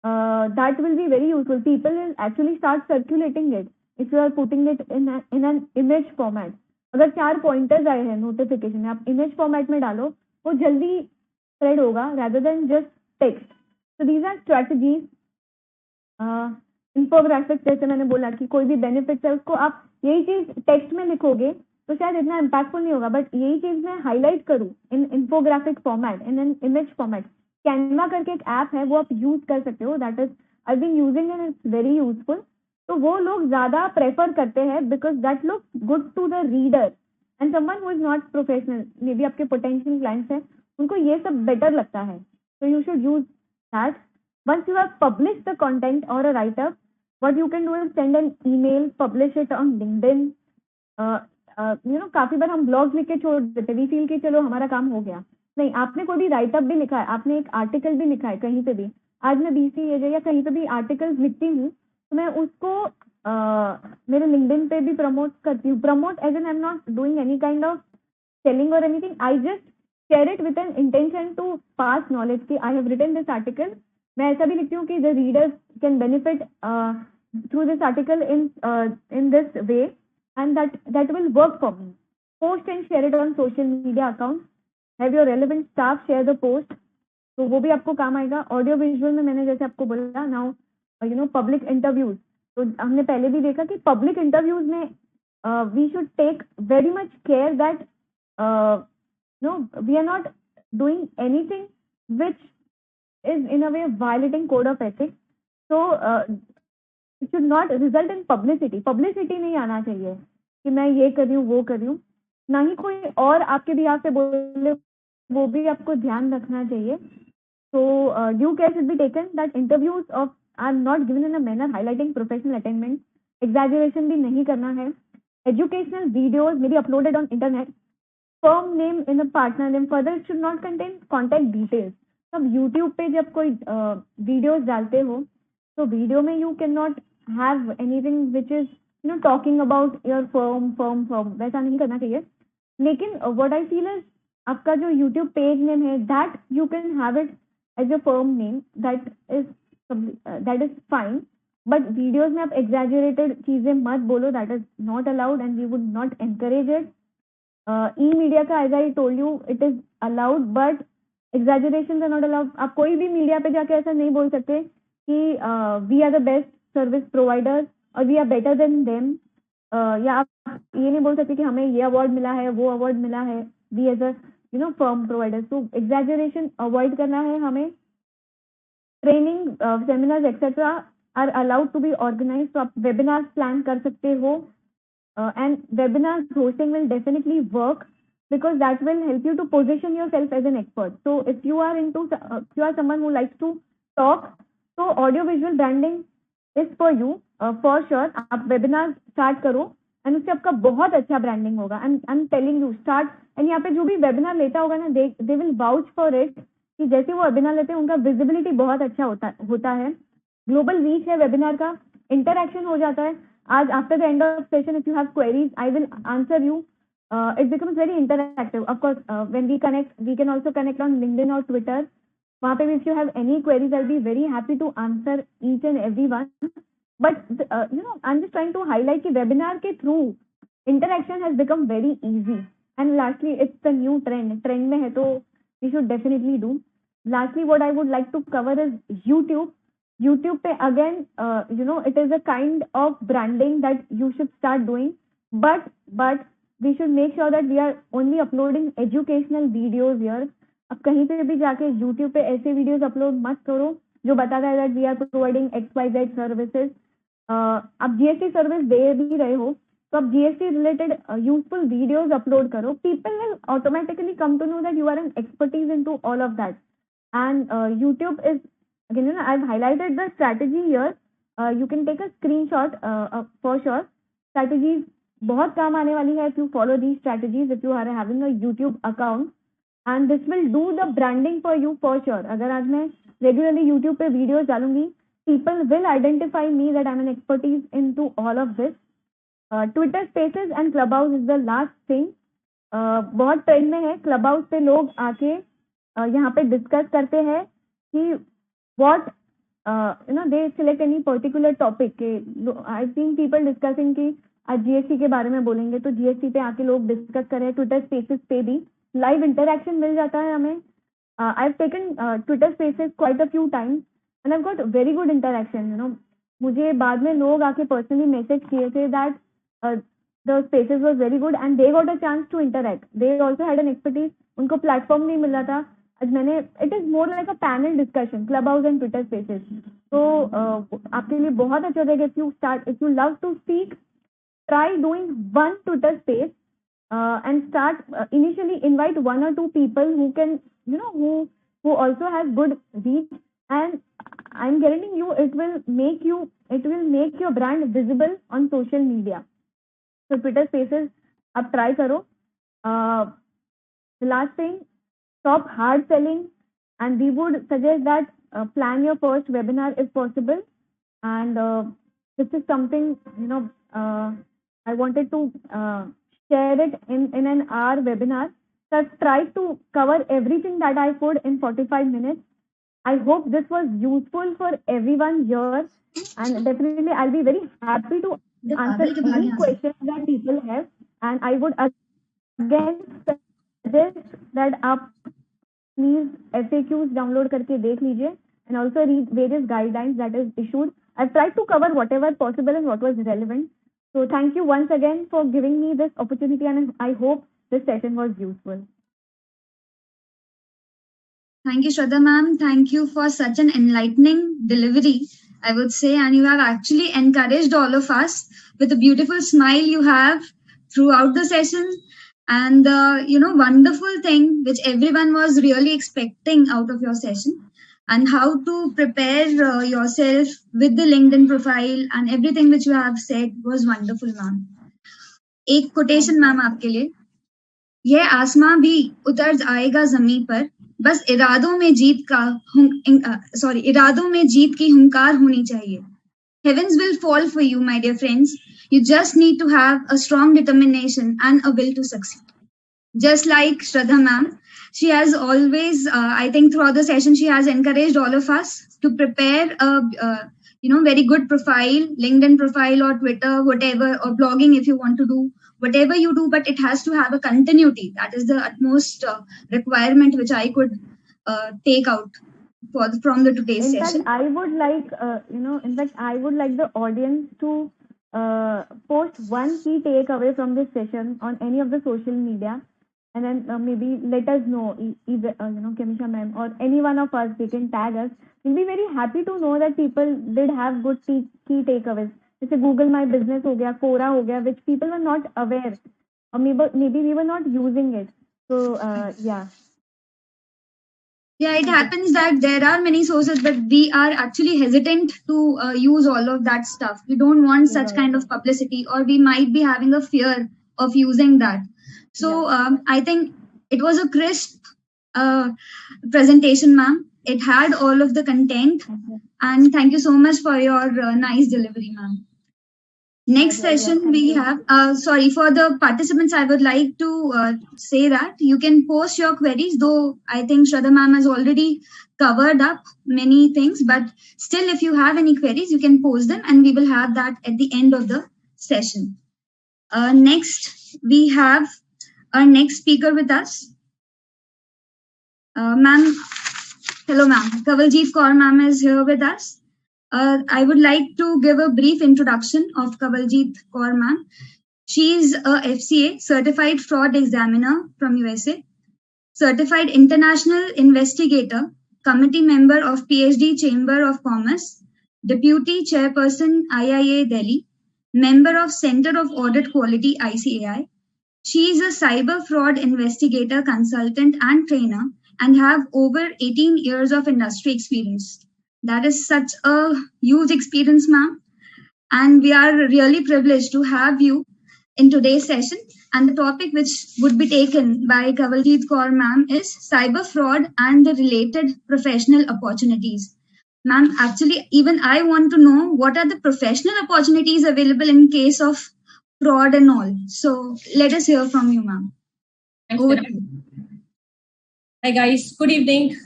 that will be very useful. People will actually start circulating it if you are putting it in an image format. अगर 4 pointers आए हैं notification में, आप image format में डालो, वो जल्दी spread होगा rather than just text. So these are strategies. Infographics जैसे मैंने बोला कि कोई भी benefits है उसको आप यही चीज text में लिखोगे तो शायद इतना impactful नहीं होगा, but यही चीज मैं highlight करूँ in infographic format, in an image format. Canva करके एक ऐप है, वो आप यूज कर सकते हो. That is I been using and it's very useful. तो वो लोग ज्यादा प्रेफर करते हैं because that looks good to the reader and someone who is not professional, maybe आपके पोटेंशियल क्लाइंट्स हैं, उनको ये सब बेटर लगता है. So you should use that. Once you have publish the content or a write up, what you can do is send an email, publish it on LinkedIn. काफी बार हम blogs लिख के छोड़ देते, वी फील कि चलो हमारा काम हो गया. नहीं, आपने कोई भी राइटअप भी लिखा है, आपने एक आर्टिकल भी लिखा है कहीं पे भी, आज मैं BCAJ या कहीं पे भी आर्टिकल्स लिखती हूँ तो मैं उसको मेरे लिंक्डइन पे भी प्रमोट करती हूँ. Promote as an I am not doing any kind of selling or anything, I just share it with an intention to pass knowledge कि I have written this article. मैं ऐसा भी लिखती हूँ कि the readers can benefit through this article in this way and that will work for me. Post and share it on social media account. Have your relevant staff share the post, तो वो भी आपको काम आएगा. Audio visual में मैंने जैसे आपको बोला, नाउ पब्लिक इंटरव्यूज, तो हमने पहले भी देखा कि पब्लिक इंटरव्यूज में we should take very much care that we are not doing anything which is in a way violating code of ethics. So it should not result in publicity नहीं आना चाहिए कि मैं ये कर रही हूँ वो कर रही हूँ, ना ही कोई और आपके बिहाफ पे बोले, वो भी आपको ध्यान रखना चाहिए. So due care should be taken that interviews of are not given in a manner highlighting professional attainment. Exaggeration भी नहीं करना है. Educational videos may be uploaded on internet. Firm name in a partner name. Further it should not contain contact details. अब YouTube पे जब कोई videos डालते हो तो वीडियो में you can not have anything which is talking about your firm, वैसा नहीं करना चाहिए. लेकिन व्हाट आई फील इज आपका जो यूट्यूब पेज नेम है, that you can have it as a firm name, that is fine. But videos में आप एग्जैजरेटेड चीजें मत बोलो, that is not allowed and we would not encourage it. E media का as I told you it is allowed but exaggeration are not allowed. आप कोई भी media पे जाके ऐसा नहीं बोल सकते कि we are the best service providers और we are better than them, या आप ये नहीं बोल सकते कि हमें ये अवार्ड मिला है, वो अवार्ड मिला है, we as a firm providers. तो एग्जैजरेशन अवॉइड करना है हमें. Training seminars etcetera are allowed to be organize. तो आप वेबिनार्स प्लान कर सकते हो. and webinars hosting will definitely work because that will help you to position yourself as an expert. So if you are if you are someone who likes to talk, so audio visual branding is for you for sure. आप webinar start करो and उससे आपका बहुत अच्छा branding होगा. I'm telling you, start. and यहाँ पे जो भी webinar लेता होगा ना, they will vouch for it कि जैसे वो webinar लेते हैं उनका visibility बहुत अच्छा होता है. Global reach है webinar का, interaction हो जाता है. आज after the end of session, if you have queries, I will answer you. It becomes very interactive. Of course, when we connect, we can also connect on LinkedIn or Twitter. वहाँ पे if you have any queries, I'll be very happy to answer each and every one. But I'm just trying to highlight कि webinar के through interaction has become very easy. And lastly, it's the new trend. Trend में है तो we should definitely do. Lastly, what I would like to cover is YouTube. YouTube पे again, it is a kind of branding that you should start doing. But we should make sure that we are only uploading educational videos here. अब कहीं पे भी जाके YouTube पे ऐसे videos upload मत करो जो बताता है that we are providing XYZ services. आप GST सर्विस दे भी रहे हो तो आप GST related useful videos upload करो. People will automatically come to know that you are an expertise into all of that. And YouTube is, again, I've highlighted the strategy here. You can take a screenshot for sure. Strategies बहुत काम आने वाली है if you follow these strategies, if you are having a YouTube account. And this will do the branding for you for sure. अगर आज मैं regularly YouTube पे videos डालूंगी, people will identify me that I'm an expertise into all of this. Twitter Spaces and Clubhouse is the last thing. बहुत trend में है. Clubhouse पे लोग आके यहाँ पे डिस्कस करते हैं कि what they select any particular topic. I've seen people discussing कि आज GST के बारे में बोलेंगे तो GST पे आके लोग डिस्कस कर रहे हैं. Twitter Spaces पे भी लाइव इंटरेक्शन मिल जाता है हमें. I've taken Twitter Spaces quite a few times and I've got very good interaction. मुझे बाद में लोग आके personally मैसेज किए थे that the spaces was very good and they got a chance to interact. They also had an expertise. उनको platform नहीं मिल रहा था. आज मैंने, it is more like a panel discussion, Clubhouse and Twitter Spaces. तो आपके लिए बहुत अच्छा रहेगा if you love to speak, try doing one Twitter space. And start initially invite one or two people who can, who also have good reach, and I'm guaranteeing you it will make your brand visible on social media. So Twitter Spaces, आप try करो. The last thing, stop hard selling, and we would suggest that plan your first webinar if possible. And this is something I wanted to share it in an hour webinar. So I've tried to cover everything that I could in 45 minutes. I hope this was useful for everyone here, and definitely I'll be very happy to answer any questions that people have. And I would again suggest that आप please FAQs download करके देख लीजिए and also read various guidelines that is issued. I've tried to cover whatever possible and what was relevant. So thank you once again for giving me this opportunity, and I hope this session was useful. Thank you, Shraddha ma'am. Thank you for such an enlightening delivery, I would say. And you have actually encouraged all of us with a beautiful smile you have throughout the session. And wonderful thing which everyone was really expecting out of your session, and how to prepare yourself with the LinkedIn profile and everything which you have said was wonderful, ma'am. एक quotation ma'am आपके लिए. ये आसमां भी उतर आएगा जमीन पर, बस इरादों में जीत की हुंकार होनी चाहिए. Heavens will fall for you, my dear friends. You just need to have a strong determination and a will to succeed. Just like Shraddha ma'am, she has always, I think throughout the session, she has encouraged all of us to prepare a, very good profile, LinkedIn profile or Twitter, whatever, or blogging if you want to do, whatever you do, but it has to have a continuity. That is the utmost requirement which I could take out from the today's session. In fact, I would like the audience to post one key takeaway from this session on any of the social media, and then maybe let us know, either Kemisha ma'am or any one of us, they can tag us. We'll be very happy to know that people did have good key takeaways. जैसे Google My Business हो गया, Quora हो गया, which people were not aware, or maybe we were not using it. So yeah. Yeah, it happens that there are many sources, but we are actually hesitant to use all of that stuff. We don't want such kind of publicity, or we might be having a fear of using that. So I think it was a crisp presentation, ma'am. It had all of the content, and thank you so much for your nice delivery, ma'am. Next session we have, sorry, for the participants, I would like to say that you can post your queries, though I think Shraddha ma'am has already covered up many things, but still if you have any queries, you can post them and we will have that at the end of the session. Next, we have our next speaker with us. Ma'am, hello ma'am, Kanwaljit Kaur ma'am is here with us. I would like to give a brief introduction of Kanwaljit Kaur ma'am. She is a FCA, Certified Fraud Examiner from USA, Certified International Investigator, Committee Member of PhD Chamber of Commerce, Deputy Chairperson IIA Delhi, Member of Center of Audit Quality ICAI. She is a cyber fraud investigator, consultant and trainer and have over 18 years of industry experience. That is such a huge experience, ma'am. And we are really privileged to have you in today's session. And the topic which would be taken by Kanwaljit Kaur ma'am is cyber fraud and the related professional opportunities. Ma'am, actually, even I want to know what are the professional opportunities available in case of fraud and all. So let us hear from you, ma'am. Over to you. Hi guys, good evening.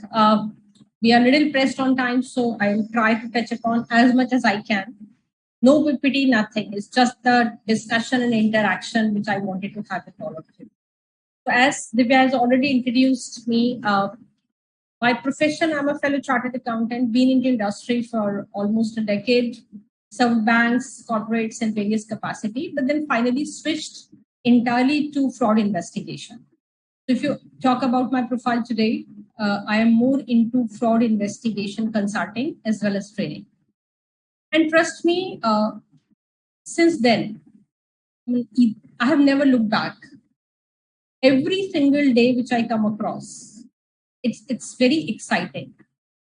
We are a little pressed on time, so I'll try to touch upon as much as I can. No PPT, nothing. It's just the discussion and interaction which I wanted to have with all of you. So as Divya has already introduced me, my profession, I'm a fellow chartered accountant, been in the industry for almost a decade, served banks, corporates in various capacity, but then finally switched entirely to fraud investigation. So if you talk about my profile today, I am more into fraud investigation consulting as well as training. And trust me, since then, I have never looked back. Every single day which I come across, it's very exciting.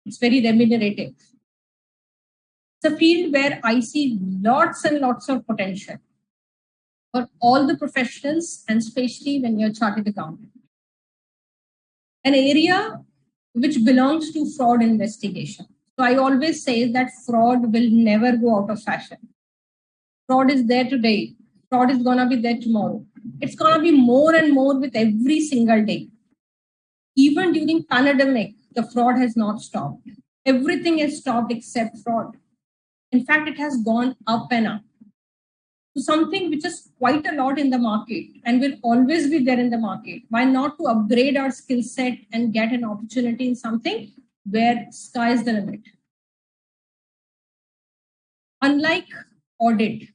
It's very remunerative. It's a field where I see lots and lots of potential for all the professionals, and especially when you're a chartered accountant. An area which belongs to fraud investigation. So I always say that fraud will never go out of fashion. Fraud is there today. Fraud is going to be there tomorrow. It's going to be more and more with every single day. Even during pandemic, the fraud has not stopped. Everything has stopped except fraud. In fact, it has gone up and up. So something which is quite a lot in the market and will always be there in the market. Why not to upgrade our skill set and get an opportunity in something where sky is the limit? Unlike audit,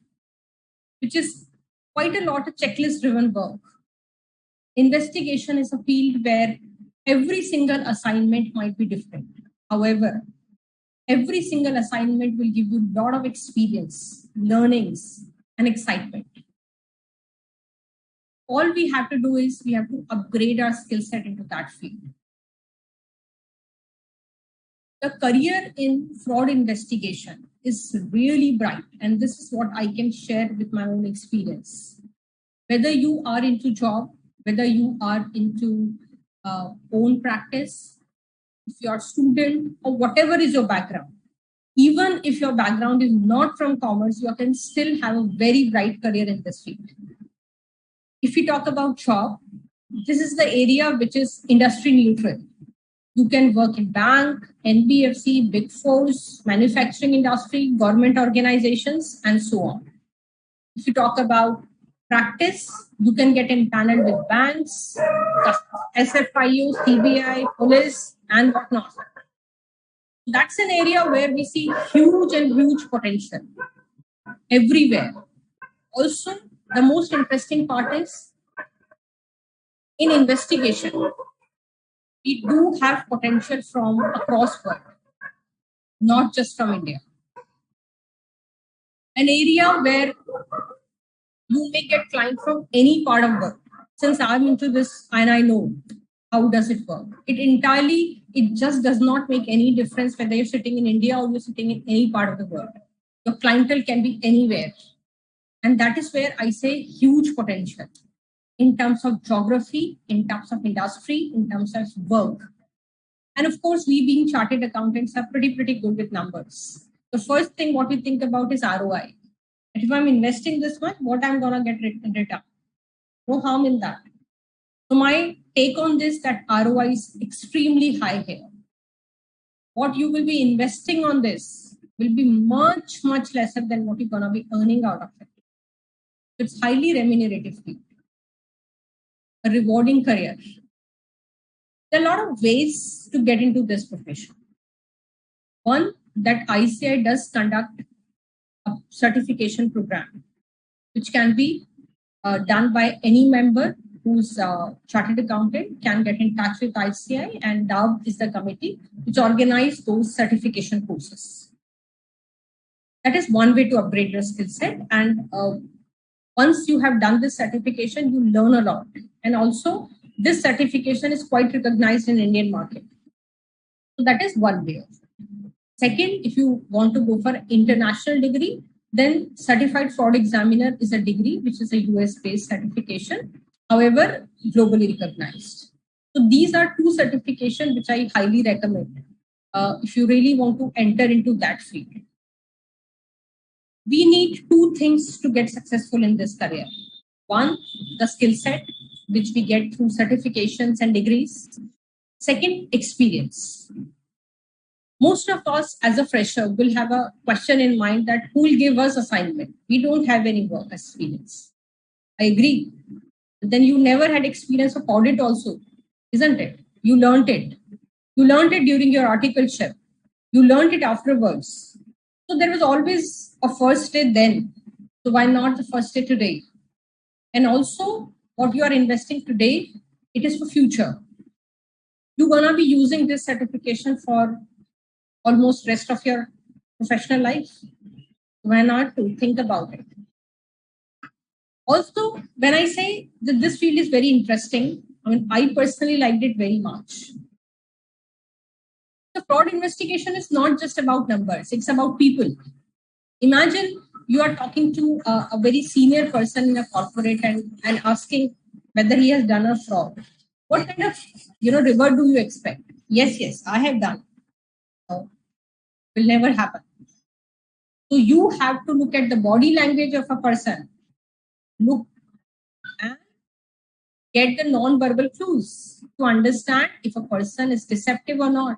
which is quite a lot of checklist-driven work, investigation is a field where every single assignment might be different. However, every single assignment will give you a lot of experience, learnings, and excitement. All we have to do is we have to upgrade our skill set into that field. The career in fraud investigation is really bright, and this is what I can share with my own experience. Whether you are into job, whether you are into own practice, if you are a student, or whatever is your background, even if your background is not from commerce, you can still have a very bright career in this field. If we talk about job, this is the area which is industry neutral. You can work in bank, NBFC, Big Fours, manufacturing industry, government organizations, and so on. If you talk about practice, you can get empaneled with banks, SFIU, CBI, police, and whatnot. That's an area where we see huge potential everywhere. Also, the most interesting part is in investigation, we do have potential from across world, not just from India. an area where you may get clients from any part of the world. Since I'm into this and I know how does it work, it just does not make any difference whether you're sitting in India or you're sitting in any part of the world. Your clientele can be anywhere. And that is where I say huge potential in terms of geography, in terms of industry, in terms of work. And of course, we being chartered accountants are pretty good with numbers. The first thing what we think about is ROI. If I'm investing this much, what I'm going to get in return? No harm in that. So my take on this, that ROI is extremely high here. What you will be investing on this will be much lesser than what you're going to be earning out of it. It's highly remunerative field, a rewarding career. There are a lot of ways to get into this profession. One, that ICAI does conduct a certification program, which can be done by any member who's a chartered accountant, can get in touch with ICAI, and DAV is the committee which organizes those certification courses. That is one way to upgrade your skill set. And once you have done this certification, you learn a lot. And also, this certification is quite recognized in Indian market. So that is one way. Second, if you want to go for international degree, then Certified Fraud Examiner is a degree which is a US-based certification, however, globally recognized. So these are two certifications which I highly recommend if you really want to enter into that field. We need two things to get successful in this career. One, the skill set, which we get through certifications and degrees. Second, experience. Most of us as a fresher will have a question in mind that who will give us assignment? We don't have any work experience. I agree. But then you never had experience of audit also, isn't it? You learned it. You learned it during your articleship. You learned it afterwards. So there was always a first day then. So why not the first day today? And also what you are investing today, it is for future. You're going to be using this certification for almost rest of your professional life. Why not to think about it? Also, when I say that this field is very interesting, I mean, I personally liked it very much. The fraud investigation is not just about numbers, it's about people. Imagine you are talking to a very senior person in a corporate and asking whether he has done a fraud. What kind of reward do you expect? Yes, I have done. No, will never happen. So you have to look at the body language of a person. Look and get the non-verbal clues to understand if a person is deceptive or not.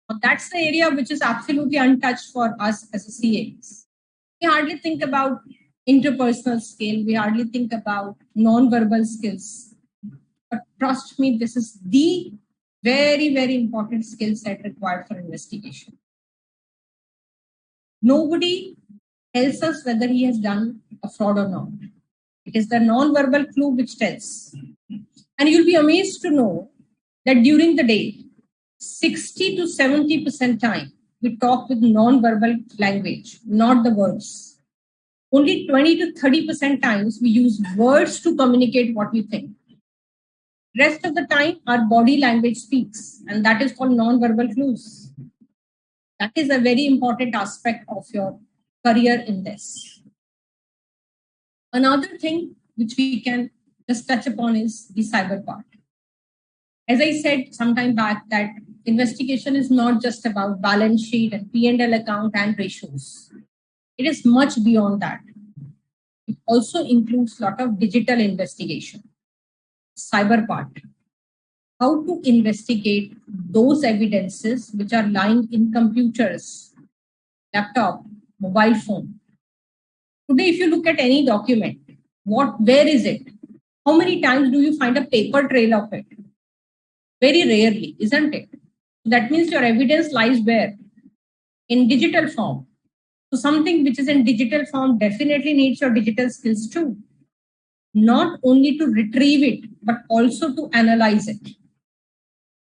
Now, that's the area which is absolutely untouched for us as a CAs. We hardly think about interpersonal skill. We hardly think about non-verbal skills. But trust me, this is the very important skill set required for investigation. Nobody tells us whether he has done a fraud or not. It is the non-verbal clue which tells. And you'll be amazed to know that during the day, 60 to 70% time, we talk with non-verbal language, not the words. Only 20 to 30% times we use words to communicate what we think. Rest of the time, our body language speaks, and that is called non-verbal clues. That is a very important aspect of your career in this. Another thing which we can just touch upon is the cyber part. As I said some time back, that investigation is not just about balance sheet and P&L account and ratios. It is much beyond that. It also includes a lot of digital investigation, cyber part. How to investigate those evidences which are lying in computers, laptop, mobile phone. Today, if you look at any document, where is it? How many times do you find a paper trail of it? Very rarely, isn't it? That means your evidence lies where? In digital form. So something which is in digital form definitely needs your digital skills too. Not only to retrieve it, but also to analyze it.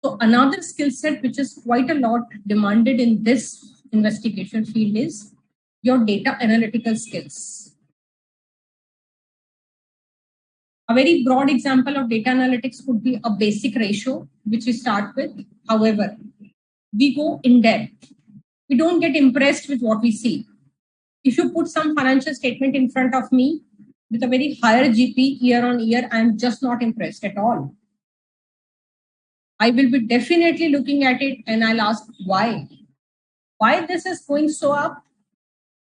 So another skill set which is quite a lot demanded in this investigation field is your data analytical skills. A very broad example of data analytics could be a basic ratio, which we start with. However, we go in depth. We don't get impressed with what we see. If you put some financial statement in front of me with a very higher GP year on year, I'm just not impressed at all. I will be definitely looking at it and I'll ask why. Why this is going so up?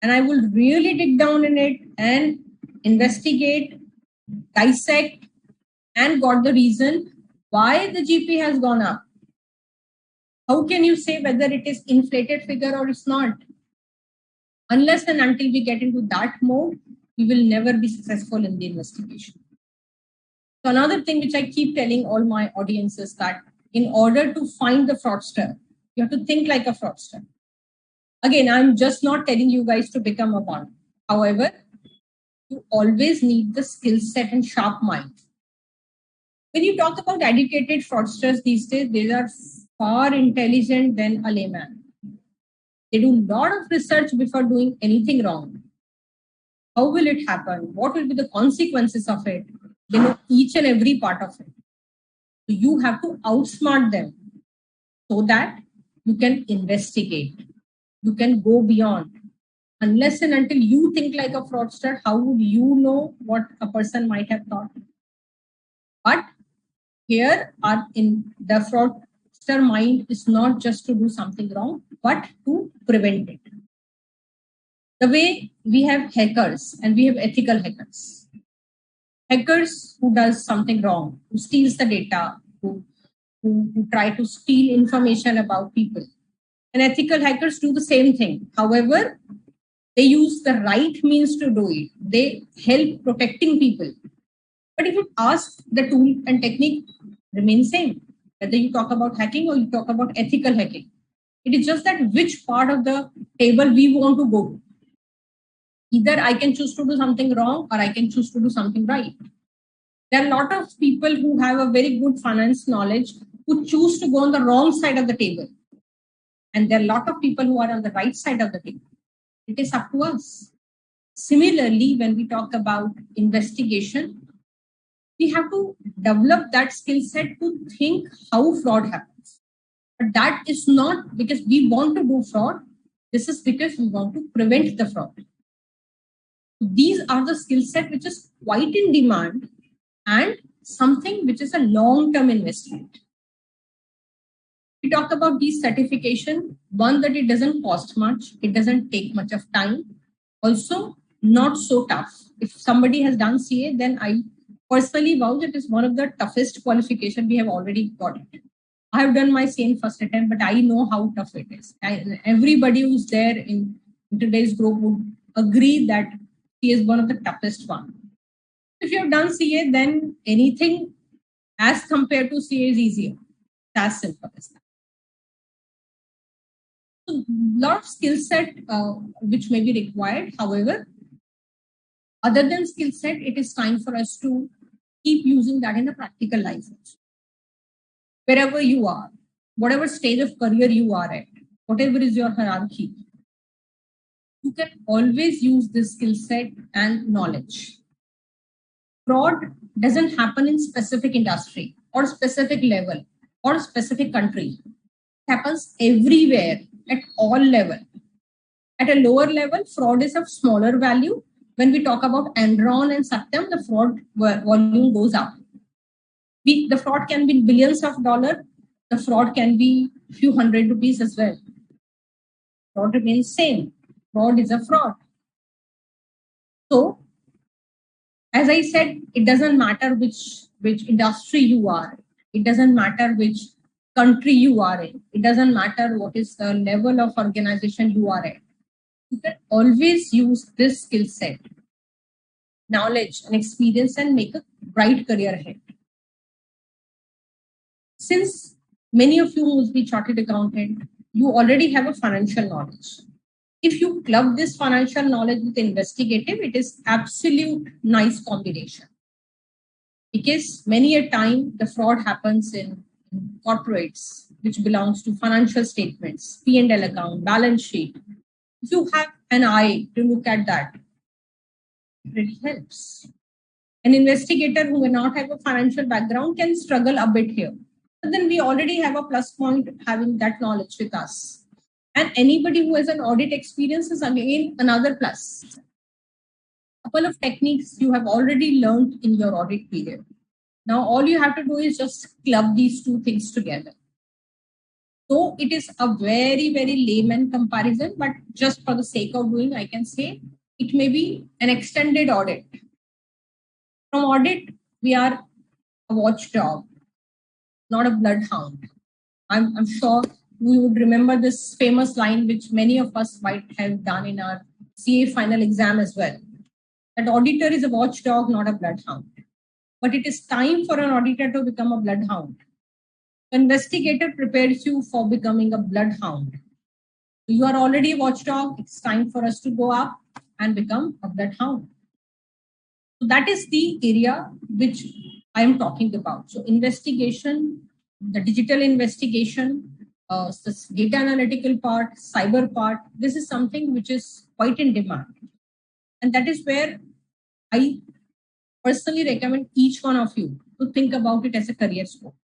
And I will really dig down in it and investigate, dissect, and got the reason why the GP has gone up. How can you say whether it is inflated figure or it's not? Unless and until we get into that mode, we will never be successful in the investigation. So another thing which I keep telling all my audiences that in order to find the fraudster, you have to think like a fraudster. Again, I'm just not telling you guys to become a one. However, you always need the skill set and sharp mind. When you talk about educated fraudsters these days, they are far intelligent than a layman. They do a lot of research before doing anything wrong. How will it happen? What will be the consequences of it? They know each and every part of it. So you have to outsmart them so that you can investigate. You can go beyond. Unless and until you think like a fraudster, how would you know what a person might have thought? But here are in the fraudster mind is not just to do something wrong, but to prevent it. The way we have hackers and we have ethical hackers. Hackers who does something wrong, who steals the data, who try to steal information about people. And ethical hackers do the same thing. However, they use the right means to do it. They help protecting people. But if you ask, the tool and technique remain same. Whether you talk about hacking or you talk about ethical hacking. It is just that which part of the table we want to go to. Either I can choose to do something wrong or I can choose to do something right. There are a lot of people who have a very good finance knowledge who choose to go on the wrong side of the table. And there are a lot of people who are on the right side of the table. It is up to us. Similarly, when we talk about investigation, we have to develop that skill set to think how fraud happens. But that is not because we want to do fraud. This is because we want to prevent the fraud. These are the skill set which is quite in demand and something which is a long-term investment. We talk about these certification, one that it doesn't cost much, it doesn't take much of time. Also, not so tough. If somebody has done CA, then I personally vouch it is one of the toughest qualification we have already got it. I have done my CA in first attempt, but I know how tough it is. Everybody who's there in today's group would agree that CA is one of the toughest one. If you have done CA, then anything as compared to CA is easier. It's as simple as that. So, lot of skill set which may be required. However, other than skill set, it is time for us to keep using that in a practical life. Wherever you are, whatever stage of career you are at, whatever is your hierarchy, you can always use this skill set and knowledge. Fraud doesn't happen in specific industry or specific level or specific country. It happens everywhere at all level. At a lower level, fraud is of smaller value. When we talk about Enron and Satyam, the fraud volume goes up. The fraud can be billions of dollars. The fraud can be few hundred rupees as well. Fraud remains same. Fraud is a fraud. So, as I said, it doesn't matter which industry you are. It doesn't matter which country you are in. It doesn't matter what is the level of organization you are at. You can always use this skill set, knowledge and experience and make a bright career ahead. Since many of you will be chartered accountant, you already have a financial knowledge. If you club this financial knowledge with investigative, it is absolute nice combination. Because many a time the fraud happens in corporates, which belongs to financial statements, P&L account, balance sheet. if you have an eye to look at that, it really helps. An investigator who may not have a financial background can struggle a bit here. But then we already have a plus point having that knowledge with us. And anybody who has an audit experience is again another plus. A couple of techniques you have already learned in your audit period. Now all you have to do is just club these two things together. So it is a very, very layman comparison, but just for the sake of doing, I can say it may be an extended audit. From audit, we are a watchdog, not a bloodhound. I'm sure we would remember this famous line, which many of us might have done in our CA final exam as well. That auditor is a watchdog, not a bloodhound. But it is time for an auditor to become a bloodhound. Investigator prepares you for becoming a bloodhound. You are already a watchdog. It's time for us to go up and become a bloodhound. So that is the area which I am talking about. So investigation, the digital investigation, the data analytical part, cyber part, this is something which is quite in demand. And that is where I personally recommend each one of you to think about it as a career scope.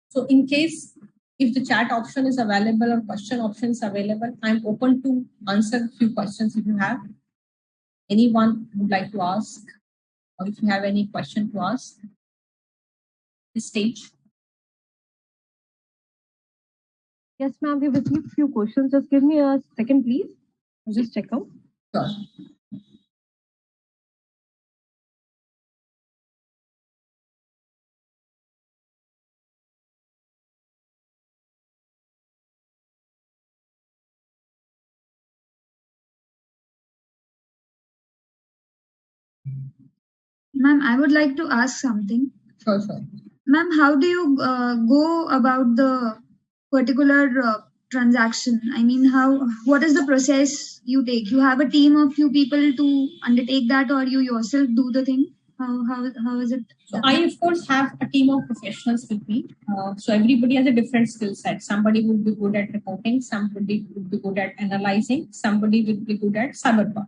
So in case if the chat option is available or question option is available, I'm open to answer a few questions if you have. Anyone would like to ask, or if you have any question to ask, this stage. Yes, ma'am, we've received a few questions. Just give me a second, please. I'll just check out. Sure. Ma'am, I would like to ask something. Sure, sure. Ma'am, how do you go about the particular transaction? I mean, what is the process you take? You have a team of few people to undertake that, or you yourself do the thing? How is it? So I, of course, have a team of professionals with me. So everybody has a different skill set. Somebody would be good at reporting, somebody would be good at analyzing, somebody would be good at cyber part.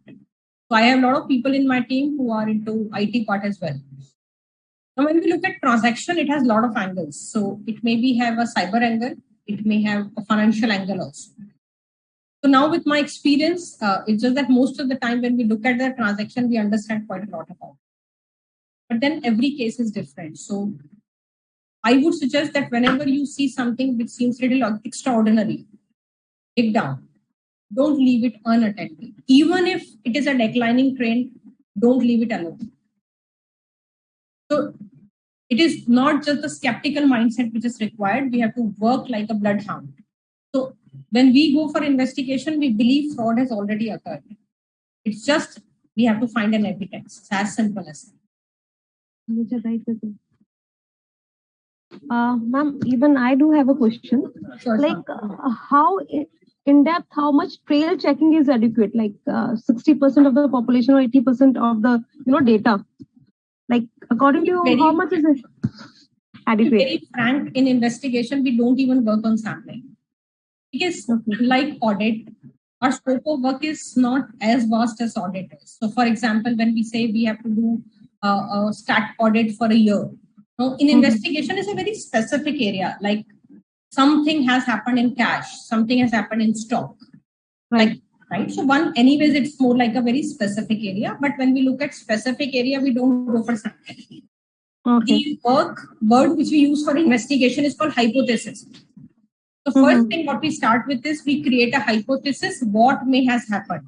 So I have a lot of people in my team who are into IT part as well. Now, when we look at transaction, it has a lot of angles. So it may have a cyber angle, it may have a financial angle also. So now with my experience, it's just that most of the time when we look at the transaction, we understand quite a lot about it. But then every case is different. So I would suggest that whenever you see something which seems a little extraordinary, dig down. Don't leave it unattended. Even if it is a declining trend, don't leave it alone. So it is not just the skeptical mindset which is required. We have to work like a bloodhound. So when we go for investigation, we believe fraud has already occurred. It's just we have to find an evidence. It's as simple as that. Ma'am, even I do have a question. Sure, like how in depth, how much trail checking is adequate? Like 60% of the population or 80% of the data. Like according to you, how much is it adequate? To be very frank, in investigation, we don't even work on sampling. Because like audit, our scope of work is not as vast as audit is. So for example, when we say we have to do a stat audit for a year, now in investigation is a very specific area. Like something has happened in cash, something has happened in stock. Right. So anyways, it's more like a very specific area. But when we look at specific area, we don't go for sampling. The word which we use for investigation is called hypothesis. The first thing what we start with is we create a hypothesis, what may has happened,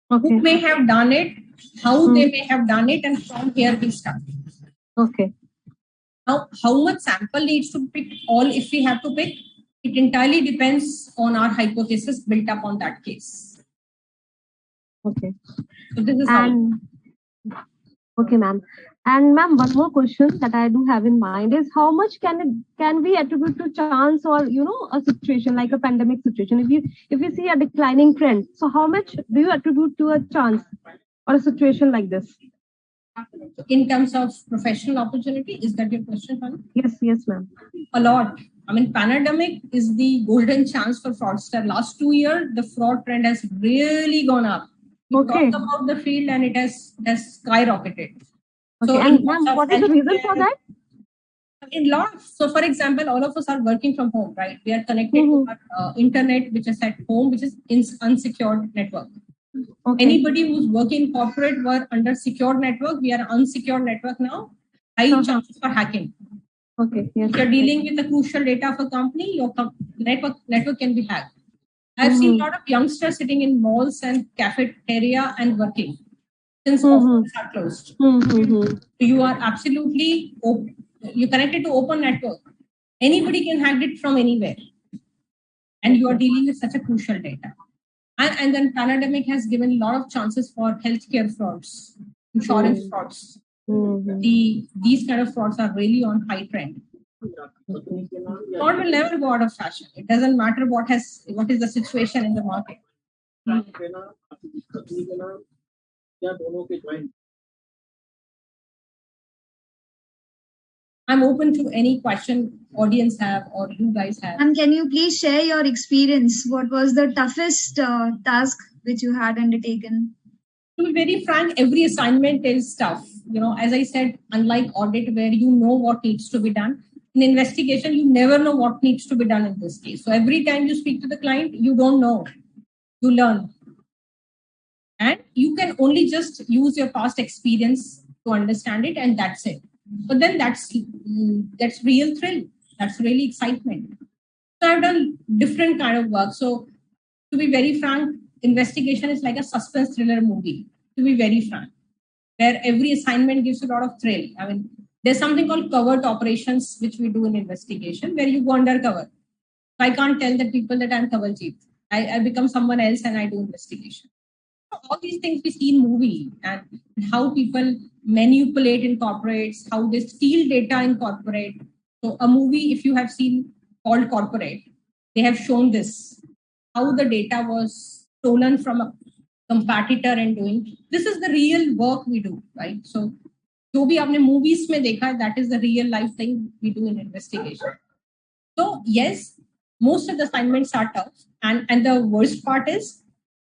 who may have done it, how they may have done it, and from here we start. Now, how much sample needs to pick, all if we have to pick, it entirely depends on our hypothesis built up on that case. So this is okay, ma'am. And ma'am, one more question that I do have in mind is how much can we attribute to chance or a situation like a pandemic situation? If you see a declining trend, so how much do you attribute to a chance or a situation like this? In terms of professional opportunity, is that your question, Panu? Yes, ma'am. A lot. I mean, pandemic is the golden chance for fraudster. Last 2 years, the fraud trend has really gone up. We Okay. talked about the field and it has skyrocketed. Okay. So And ma'am, what is the reason for that? In lot. So, for example, all of us are working from home, right? We are connected to our internet, which is at home, which is in unsecured network. Okay. Anybody who's working corporate were under secured network. We are unsecured network now. High chances for hacking. Okay. Yes. If you're dealing with the crucial data of a company, your network can be hacked. I've seen a lot of youngsters sitting in malls and cafeteria and working since offices are closed. You are absolutely you connected to open network. Anybody can hack it from anywhere, and you are dealing with such a crucial data. And then pandemic has given a lot of chances for healthcare frauds, insurance frauds. These kind of frauds are really on high trend. Fraud will never go out of fashion. It doesn't matter what is the situation in the market. I'm open to any question audience have or you guys have. And can you please share your experience? What was the toughest task which you had undertaken? To be very frank, every assignment is tough. You know, as I said, unlike audit where you know what needs to be done, in investigation, you never know what needs to be done in this case. So every time you speak to the client, you don't know. You learn. And you can only just use your past experience to understand it, and that's it. But then that's real thrill. That's really excitement. So I've done different kind of work. So to be very frank, investigation is like a suspense thriller movie. To be very frank, where every assignment gives a lot of thrill. I mean, there's something called covert operations which we do in investigation, where you go undercover. I can't tell the people that I'm Kawaljeet. I become someone else and I do investigation. All these things we see in movie and how people manipulate in corporates, how they steal data in corporate. So a movie, if you have seen called Corporate, they have shown this, how the data was stolen from a competitor and doing. This is the real work we do, right? So जो भी आपने movies में देखा, that is the real life thing we do in investigation. So yes, most of the assignments are tough. And the worst part is,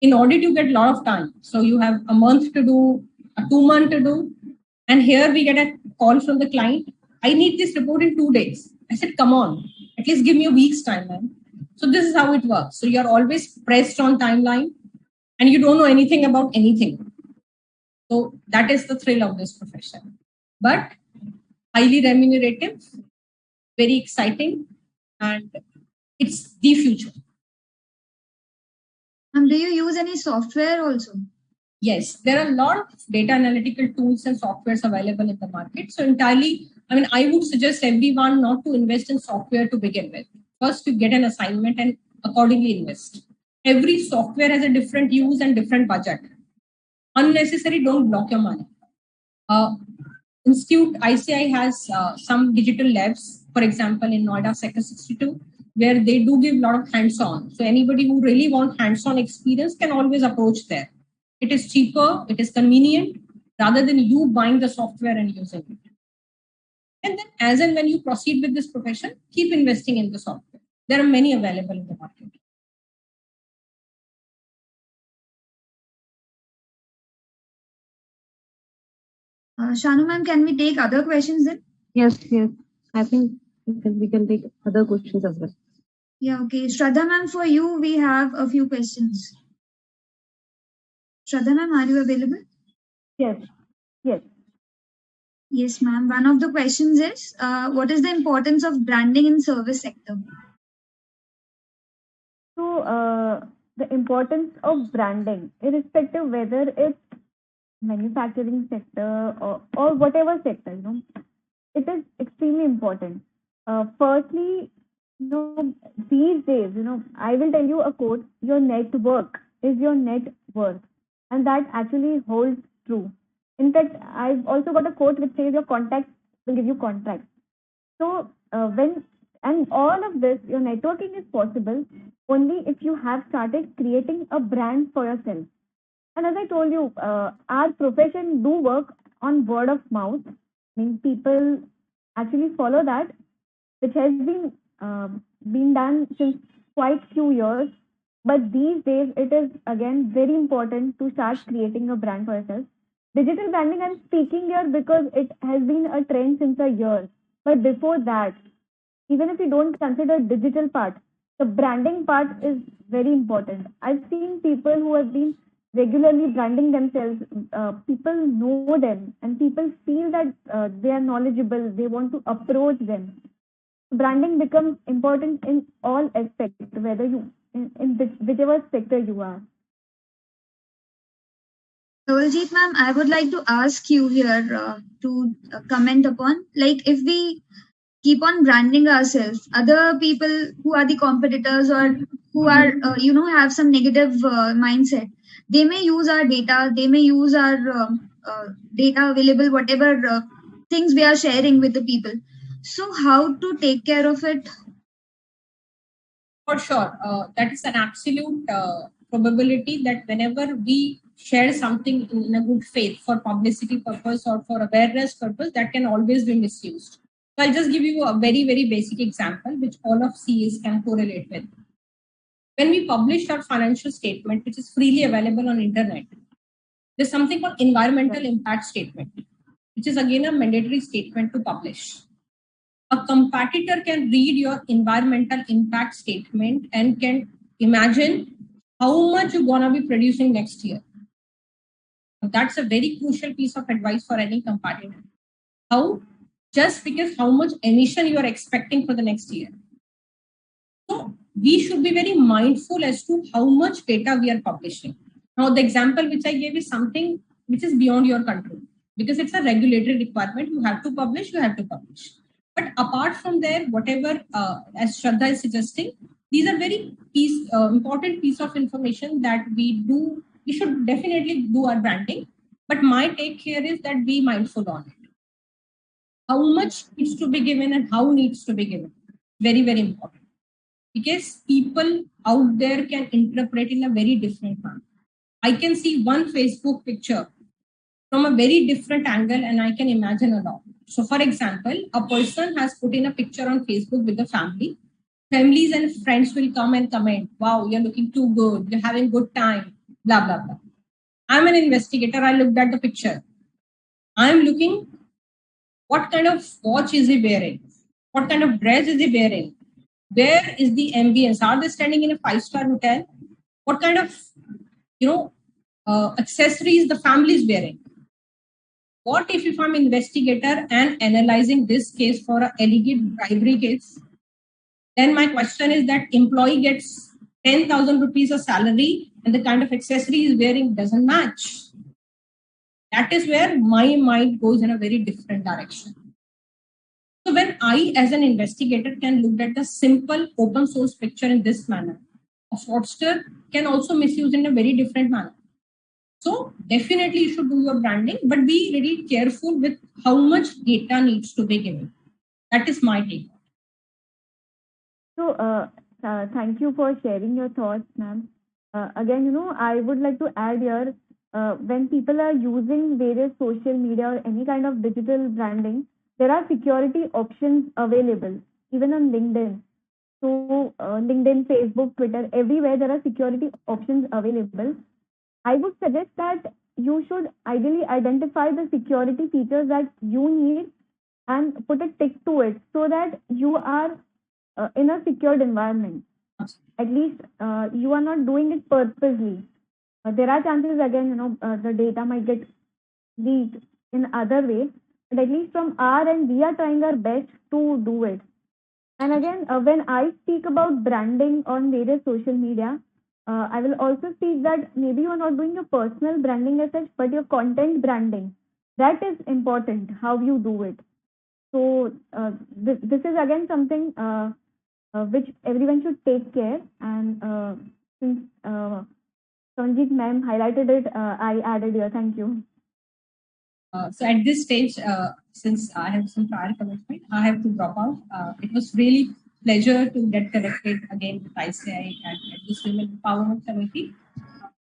in order to get a lot of time. So you have a month to do, a 2 month to do. And here we get a call from the client. I need this report in 2 days. I said, come on, at least give me a week's timeline. So this is how it works. So you're always pressed on timeline and you don't know anything about anything. So that is the thrill of this profession. But highly remunerative, very exciting, and it's the future. And do you use any software also? Yes, there are a lot of data analytical tools and softwares available in the market. So entirely, I mean, I would suggest everyone not to invest in software to begin with. First, you get an assignment and accordingly invest. Every software has a different use and different budget. Unnecessary, don't block your money. Institute ICI has some digital labs, for example, in Noida Sector 62, where they do give a lot of hands-on. So anybody who really wants hands-on experience can always approach there. It is cheaper, it is convenient, rather than you buying the software and using it. And then as and when you proceed with this profession, keep investing in the software. There are many available in the market. Shanu ma'am, can we take other questions then? Yes. I think we can take other questions as well. Yeah, okay. Shraddha ma'am, for you, we have a few questions. Shraddha ma'am, are you available? Yes. Yes, ma'am. One of the questions is, what is the importance of branding in service sector? So the importance of branding, irrespective whether it's manufacturing sector or whatever sector, it is extremely important. Firstly, these days, I will tell you a quote: your network is your net worth, and that actually holds true. In fact, I've also got a quote which says your contacts will give you contracts. So and all of this, your networking is possible only if you have started creating a brand for yourself. And as I told you, our profession do work on word of mouth. I mean, people actually follow that, which has been done since quite few years. But these days, it is again very important to start creating a brand for yourself. Digital branding, I'm speaking here because it has been a trend since a year. But before that, even if you don't consider digital part, the branding part is very important. I've seen people who have been regularly branding themselves. People know them, and people feel that they are knowledgeable. They want to approach them. Branding becomes important in all aspects, whether you in whichever sector you are. Kawaljeet ma'am, I would like to ask you here to comment upon, like, if we keep on branding ourselves, other people who are the competitors or who are have some negative mindset, they may use our data, they may use our data available, whatever things we are sharing with the people. So how to take care of it? For sure, that is an absolute probability that whenever we share something in a good faith for publicity purpose or for awareness purpose, that can always be misused. So I'll just give you a very, very basic example, which all of CAs can correlate with. When we publish our financial statement, which is freely available on internet, there's something called environmental impact statement, which is again a mandatory statement to publish. A competitor can read your environmental impact statement and can imagine how much you're going to be producing next year. That's a very crucial piece of advice for any competitor. How? Just because how much emission you are expecting for the next year. So we should be very mindful as to how much data we are publishing. Now, the example which I gave is something which is beyond your control because it's a regulatory requirement. You have to publish, you have to publish. But apart from there, whatever, as Shraddha is suggesting, these are very important piece of information that we do. We should definitely do our branding. But my take here is that be mindful on it. How much needs to be given and how needs to be given. Very, very important. Because people out there can interpret in a very different manner. I can see one Facebook picture from a very different angle and I can imagine a lot. So for example, a person has put in a picture on Facebook with the family. Families and friends will come and comment, wow, you're looking too good, you're having good time, blah, blah, blah. I'm an investigator, I looked at the picture. I'm looking, what kind of watch is he wearing? What kind of dress is he wearing? Where is the ambience? Are they standing in a 5-star hotel? What kind of, accessories the family is wearing? What if I'm investigator and analyzing this case for an alleged bribery case? Then my question is that employee gets 10,000 rupees a salary and the kind of accessory he's wearing doesn't match. That is where my mind goes in a very different direction. So when I, as an investigator, can look at the simple open source picture in this manner, a fraudster can also misuse in a very different manner. So definitely you should do your branding, but be really careful with how much data needs to be given. That is my take. So thank you for sharing your thoughts, ma'am. Again, I would like to add here, when people are using various social media or any kind of digital branding, there are security options available, even on LinkedIn. So LinkedIn, Facebook, Twitter, everywhere there are security options available. I would suggest that you should ideally identify the security features that you need and put a tick to it so that you are in a secured environment. At least you are not doing it purposely. There are chances again, the data might get leaked in other way, but at least from our end, we are trying our best to do it. And again, when I speak about branding on various social media, I will also speak that maybe you are not doing your personal branding as such, but your content branding. That is important, how you do it. So this is again something which everyone should take care. And since Sanjeet ma'am highlighted it, I added here. Thank you. So at this stage, since I have some prior commitment, I have to drop out. It was really pleasure to get connected again with ICI and at this Women Empowerment Committee.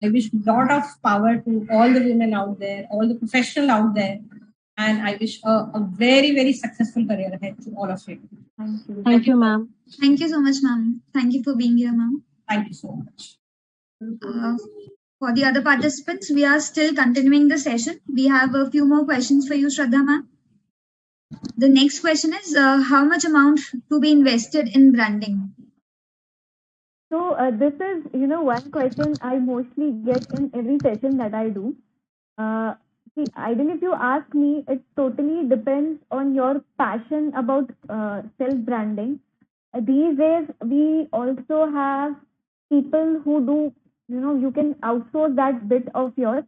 I wish a lot of power to all the women out there, all the professionals out there And I wish a very, very successful career ahead to all of you. Thank you. Thank you, ma'am. Thank you so much, ma'am. Thank you for being here, ma'am. Thank you so much. For the other participants, we are still continuing the session. We have a few more questions for you, Shraddha ma'am. The next question is, how much amount to be invested in branding? So this is, one question I mostly get in every session that I do. See, ideally, if you ask me, it totally depends on your passion about self-branding. These days, we also have people who do, you can outsource that bit of yours.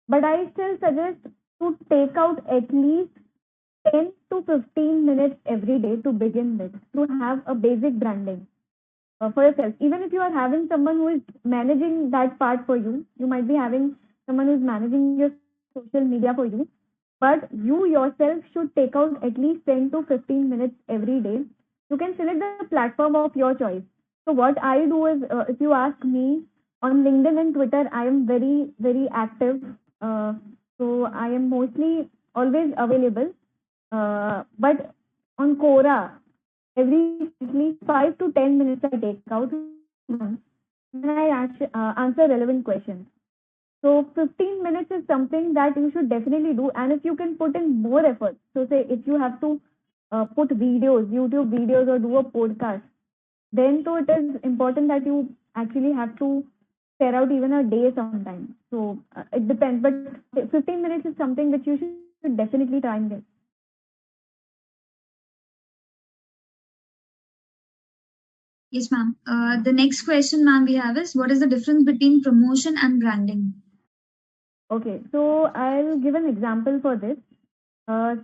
But I still suggest to take out at least 10 to 15 minutes every day to begin with, to have a basic branding for yourself. Even if you are having someone who is managing that part for you, you might be having someone who is managing your social media for you, but you yourself should take out at least 10 to 15 minutes every day. You can select the platform of your choice. So what I do is, if you ask me, on LinkedIn and Twitter, I am very, very active. So I am mostly always available. But on Quora, every at least 5 to 10 minutes I take out and I answer relevant questions. So 15 minutes is something that you should definitely do. And if you can put in more effort, so say if you have to put videos, YouTube videos, or do a podcast, then so it is important that you actually have to spare out even a day sometime. So it depends, but 15 minutes is something that you should definitely try and get. Yes, ma'am. The next question, ma'am, we have is, what is the difference between promotion and branding? Okay, so I'll give an example for this.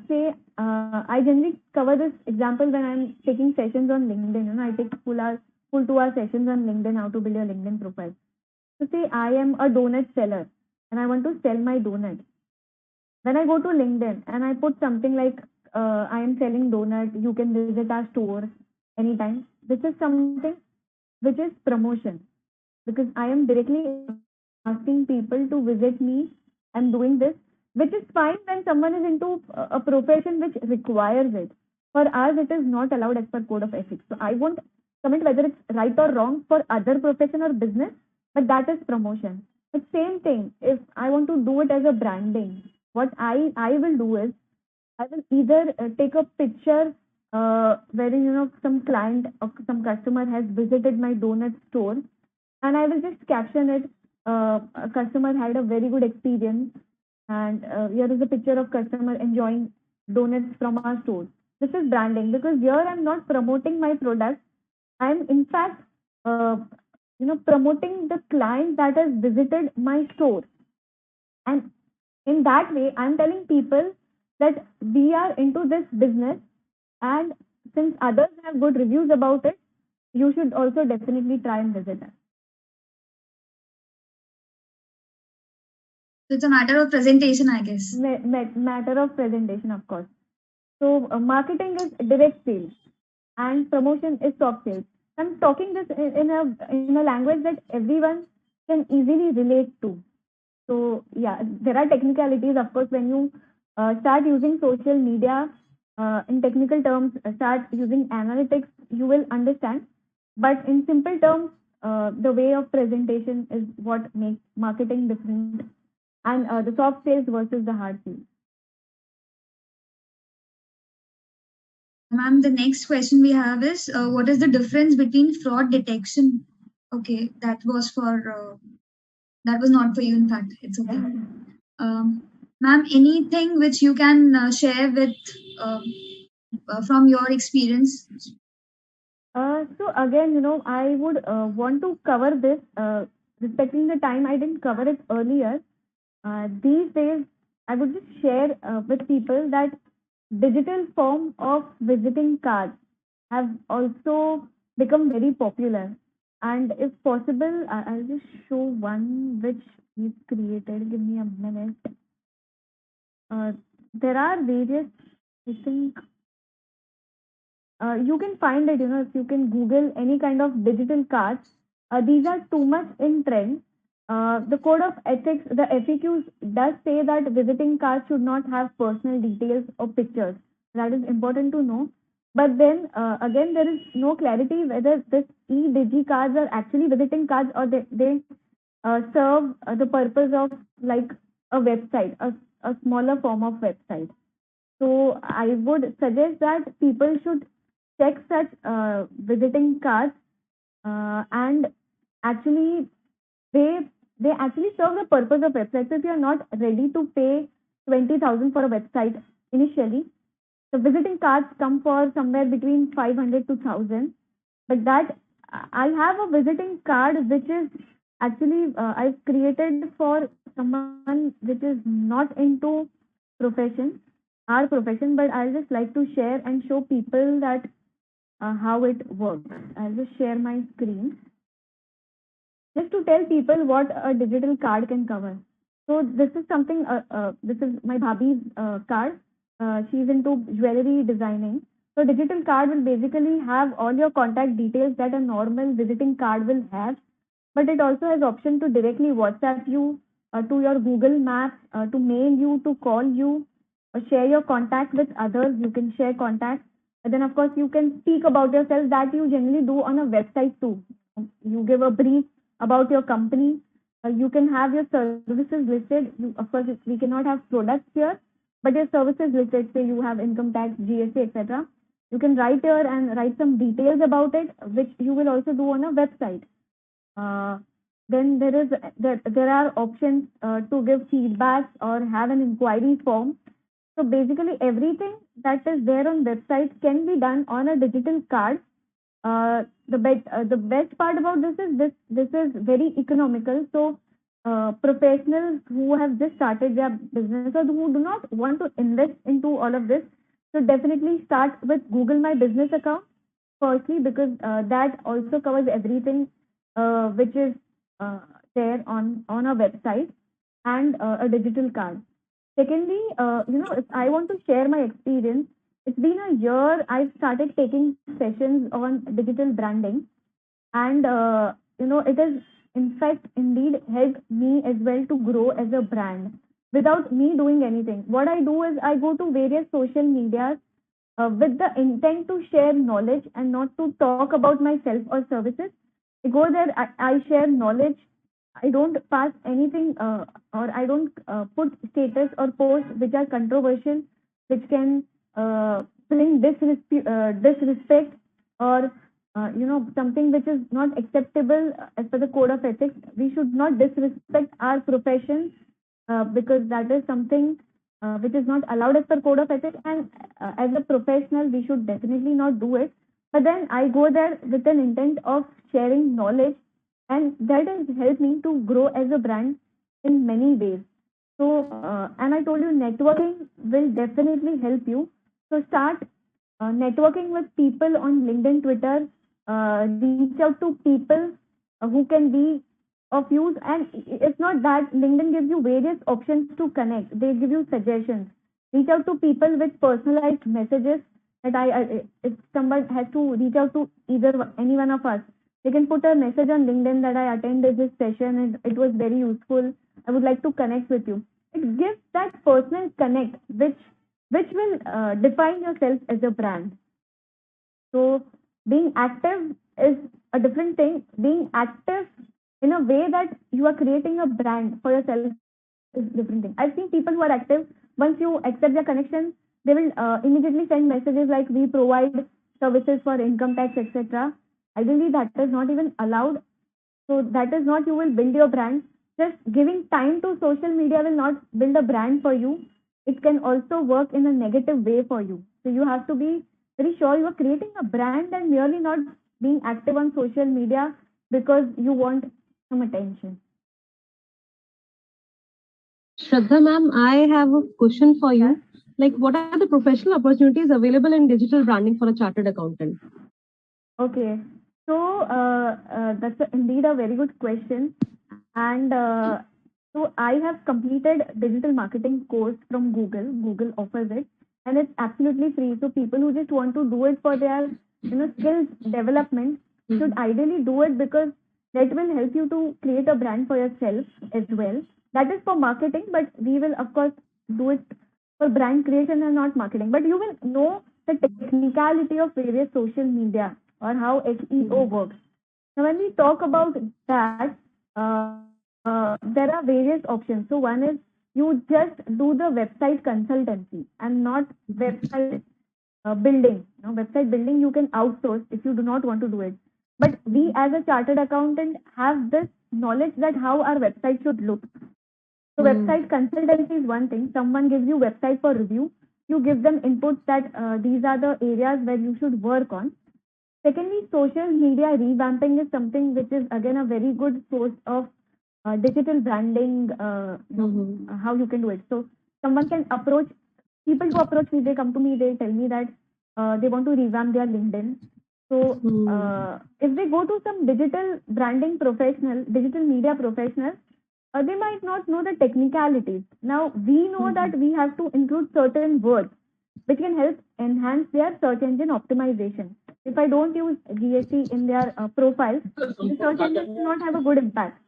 Say, I generally cover this example when I'm taking sessions on LinkedIn. I take full 2-hour sessions on LinkedIn, how to build your LinkedIn profile. So say I am a donut seller and I want to sell my donut. When I go to LinkedIn and I put something like, I am selling donut, you can visit our store anytime. This is something which is promotion, because I am directly asking people to visit me. I'm doing this, which is fine when someone is into a profession which requires it. For us, it is not allowed as per code of ethics. So I won't comment whether it's right or wrong for other profession or business, but that is promotion. But same thing, if I want to do it as a branding, what I will do is, I will either take a picture wherein some client or some customer has visited my donut store, and I will just caption it. A customer had a very good experience, and here is a picture of customer enjoying donuts from our store. This is branding, because here I'm not promoting my product. I'm in fact, promoting the client that has visited my store, and in that way, I'm telling people that we are into this business, and since others have good reviews about it, you should also definitely try and visit us. So it's a matter of presentation, I guess. Matter of presentation, of course. So marketing is direct sales, and promotion is soft sales. I'm talking this in a language that everyone can easily relate to. So yeah, there are technicalities, of course, when you start using social media in technical terms, start using analytics, you will understand. But in simple terms, the way of presentation is what makes marketing different, and the soft sales versus the hard sales. Ma'am, the next question we have is, what is the difference between fraud detection? Okay, that was not for you, in fact. It's okay. Ma'am, anything which you can share with from your experience? So again, I would want to cover this, respecting the time. I didn't cover it earlier. These days, I would just share with people that digital form of visiting cards have also become very popular. And if possible, I'll just show one which we've created. Give me a minute. There are various, I think, you can find it, if you can Google any kind of digital cards. These are too much in trend. The code of ethics, the FAQs does say that visiting cards should not have personal details or pictures. That is important to know. But then again, there is no clarity whether this e-digi cards are actually visiting cards or they serve the purpose of like a website, a smaller form of website. So I would suggest that people should check such visiting cards and actually they actually serve the purpose of website. So if you are not ready to pay 20,000 for a website initially, the visiting cards come for somewhere between 500 to 1,000. But that I have a visiting card which is actually I've created for someone which is not into our profession, but I'll just like to share and show people that how it works. I'll just share my screen just to tell people what a digital card can cover. So this is something, this is my bhabhi's card. She's into jewelry designing. So digital card will basically have all your contact details that a normal visiting card will have, but it also has option to directly WhatsApp you, to your Google Maps, to mail you, to call you, or share your contact with others. You can share contacts. And then of course you can speak about yourself that you generally do on a website too. You give a brief about your company. You can have your services listed. Of course, we cannot have products here, but your services listed. Say you have income tax, GST, etc. You can write here and write some details about it, which you will also do on a website. Then there are options to give feedback or have an inquiry form. So basically, everything that is there on website can be done on a digital card. The best part about this is very economical. So professionals who have just started their business or who do not want to invest into all of this, so definitely start with Google My Business account firstly, because that also covers everything which is there on a website and a digital card. Secondly, if I want to share my experience, it's been a year I've started taking sessions on digital branding, and it has in fact indeed helped me as well to grow as a brand without me doing anything. What I do is I go to various social medias with the intent to share knowledge and not to talk about myself or services. I go there, I share knowledge. I don't pass anything or I don't put status or posts which are controversial, which can bring disrespect or something which is not acceptable as per the code of ethics. We should not disrespect our profession because that is something which is not allowed as per code of ethics, and as a professional we should definitely not do it. But then I go there with an intent of sharing knowledge, and that has helped me to grow as a brand in many ways. So and I told you networking will definitely help you. So start networking with people on LinkedIn, Twitter. Reach out to people who can be of use, and it's not that LinkedIn gives you various options to connect. They give you suggestions. Reach out to people with personalized messages that if someone has to reach out to any one of us, they can put a message on LinkedIn that I attended this session and it was very useful. I would like to connect with you. It gives that personal connect which will define yourself as a brand. So being active is a different thing. Being active in a way that you are creating a brand for yourself is a different thing. I've seen people who are active. Once you accept their connection, they will immediately send messages like we provide services for income tax, etc. Ideally, that is not even allowed. So that is not you will build your brand. Just giving time to social media will not build a brand for you. It can also work in a negative way for you. So you have to be very sure you are creating a brand and merely not being active on social media because you want some attention. Shraddha ma'am, I have a question for you. Yeah. Like, what are the professional opportunities available in digital branding for a chartered accountant? Okay, so that's indeed a very good question. And so I have completed digital marketing course from Google. Google offers it, and it's absolutely free. So people who just want to do it for their skills development should ideally do it, because that will help you to create a brand for yourself as well. That is for marketing, but we will of course do it for brand creation and not marketing. But you will know the technicality of various social media or how SEO works. Now, when we talk about that, there are various options. So one is you just do the website consultancy and not website building. Website building you can outsource if you do not want to do it. But we as a chartered accountant have this knowledge that how our website should look. So website consultancy is one thing. Someone gives you website for review. You give them inputs that these are the areas where you should work on. Secondly, social media revamping is something which is again a very good source of digital branding, how you can do it. So someone can approach, people who approach me, they come to me, they tell me that they want to revamp their LinkedIn. So if they go to some digital branding professional, digital media professional, they might not know the technicalities. Now we know that we have to include certain words which can help enhance their search engine optimization. If I don't use GST in their profile, the search engine will not have a good impact.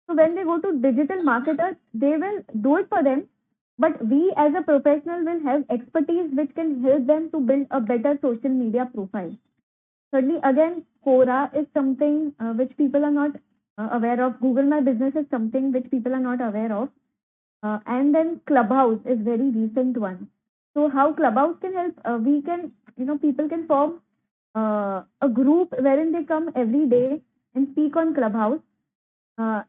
So when they go to digital marketers, they will do it for them, but we as a professional will have expertise which can help them to build a better social media profile. Thirdly, again, Quora is something which people are not aware of. Google My Business is something which people are not aware of. And then Clubhouse is very recent one. So how Clubhouse can help? We can, people can form a group wherein they come every day and speak on Clubhouse.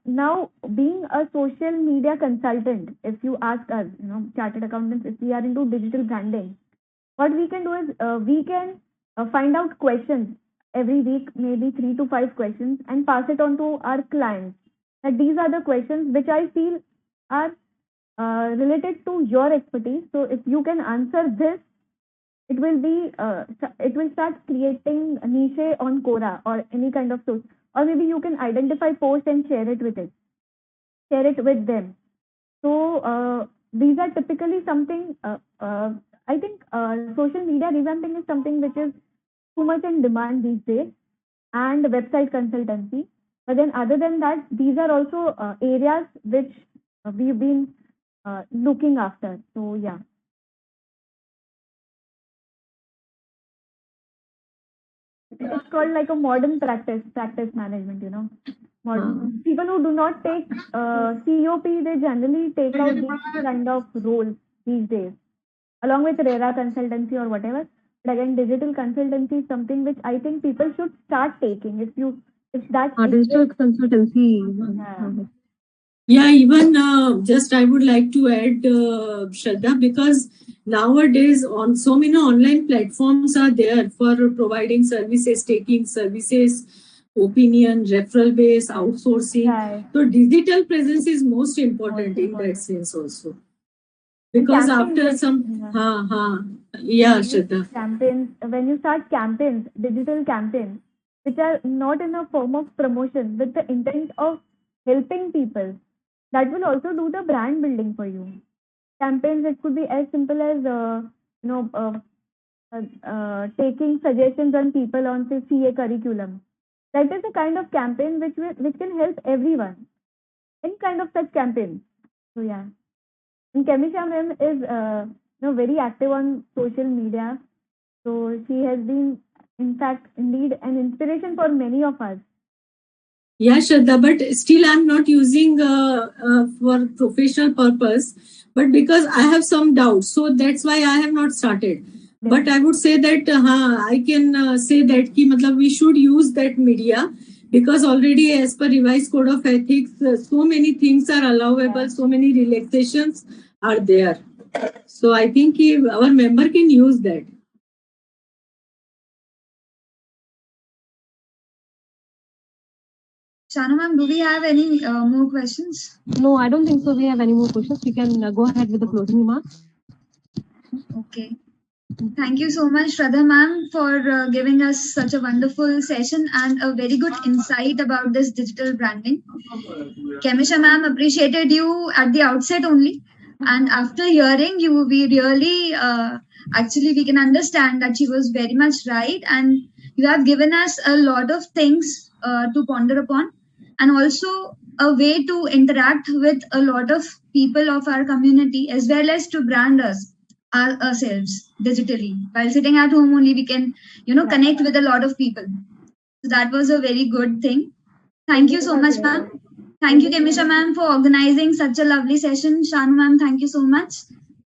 Now, being a social media consultant, if you ask us, chartered accountants, if we are into digital branding, what we can do is we can find out questions every week, maybe 3 to 5 questions, and pass it on to our clients. That these are the questions which I feel are related to your expertise. So if you can answer this, it will start creating a niche on Quora or any kind of source. Or maybe you can identify posts and share it with them. So these are typically something, I think social media revamping is something which is too much in demand these days, and website consultancy. But then other than that, these are also areas which we've been looking after. So yeah. It's called like a modern practice management, Modern. People who do not take COP, they generally take out these kind of roles these days, along with RERA consultancy or whatever. But again, digital consultancy is something which I think people should start taking. Digital consultancy. Yeah, even just I would like to add, Shraddha, because nowadays on so many online platforms are there for providing services, taking services, opinion, referral base, outsourcing. Right. So digital presence is most important in that sense also. Because after some, Shraddha. Campaigns, when you start campaigns, digital campaigns, which are not in a form of promotion, with the intent of helping people, that will also do the brand building for you. Campaigns, it could be as simple as, taking suggestions on people on, say, CA curriculum. That is a kind of campaign which can help everyone. Any kind of such campaign. So yeah. And Kemisha ma'am is very active on social media. So she has been, in fact, indeed an inspiration for many of us. Yeah, Shraddha, but still I'm not using for professional purpose, but because I have some doubts. So that's why I have not started. Yeah. But I would say that I can say that we should use that media, because already as per revised code of ethics, so many things are allowable, so many relaxations are there. So I think our member can use that. Shanu ma'am, do we have any more questions? No, I don't think so. We have any more questions. We can go ahead with the closing remarks. Okay. Thank you so much, Shraddha ma'am, for giving us such a wonderful session and a very good insight about this digital branding. Kemisha ma'am appreciated you at the outset only. And after hearing you, we really, actually, we can understand that she was very much right. And you have given us a lot of things to ponder upon. and also a way to interact with a lot of people of our community, as well as to brand ourselves digitally. While sitting at home only, we can, connect with a lot of people. So that was a very good thing. Thank you so much, ma'am. Thank you, Kemisha ma'am, for organizing such a lovely session. Shanu ma'am, thank you so much.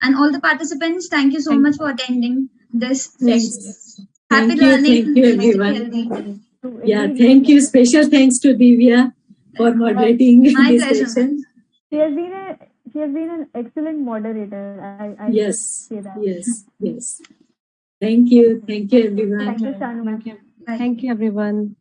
And all the participants, thank you so much for attending this session. Happy learning. Thank you, everyone. Yeah, thank you. Special thanks to Divya for moderating My this pleasure. session. She has been an excellent moderator. I Yes, say that. yes. Thank you, everyone. Thank you, Shanu ma'am. Bye. Thank you, everyone.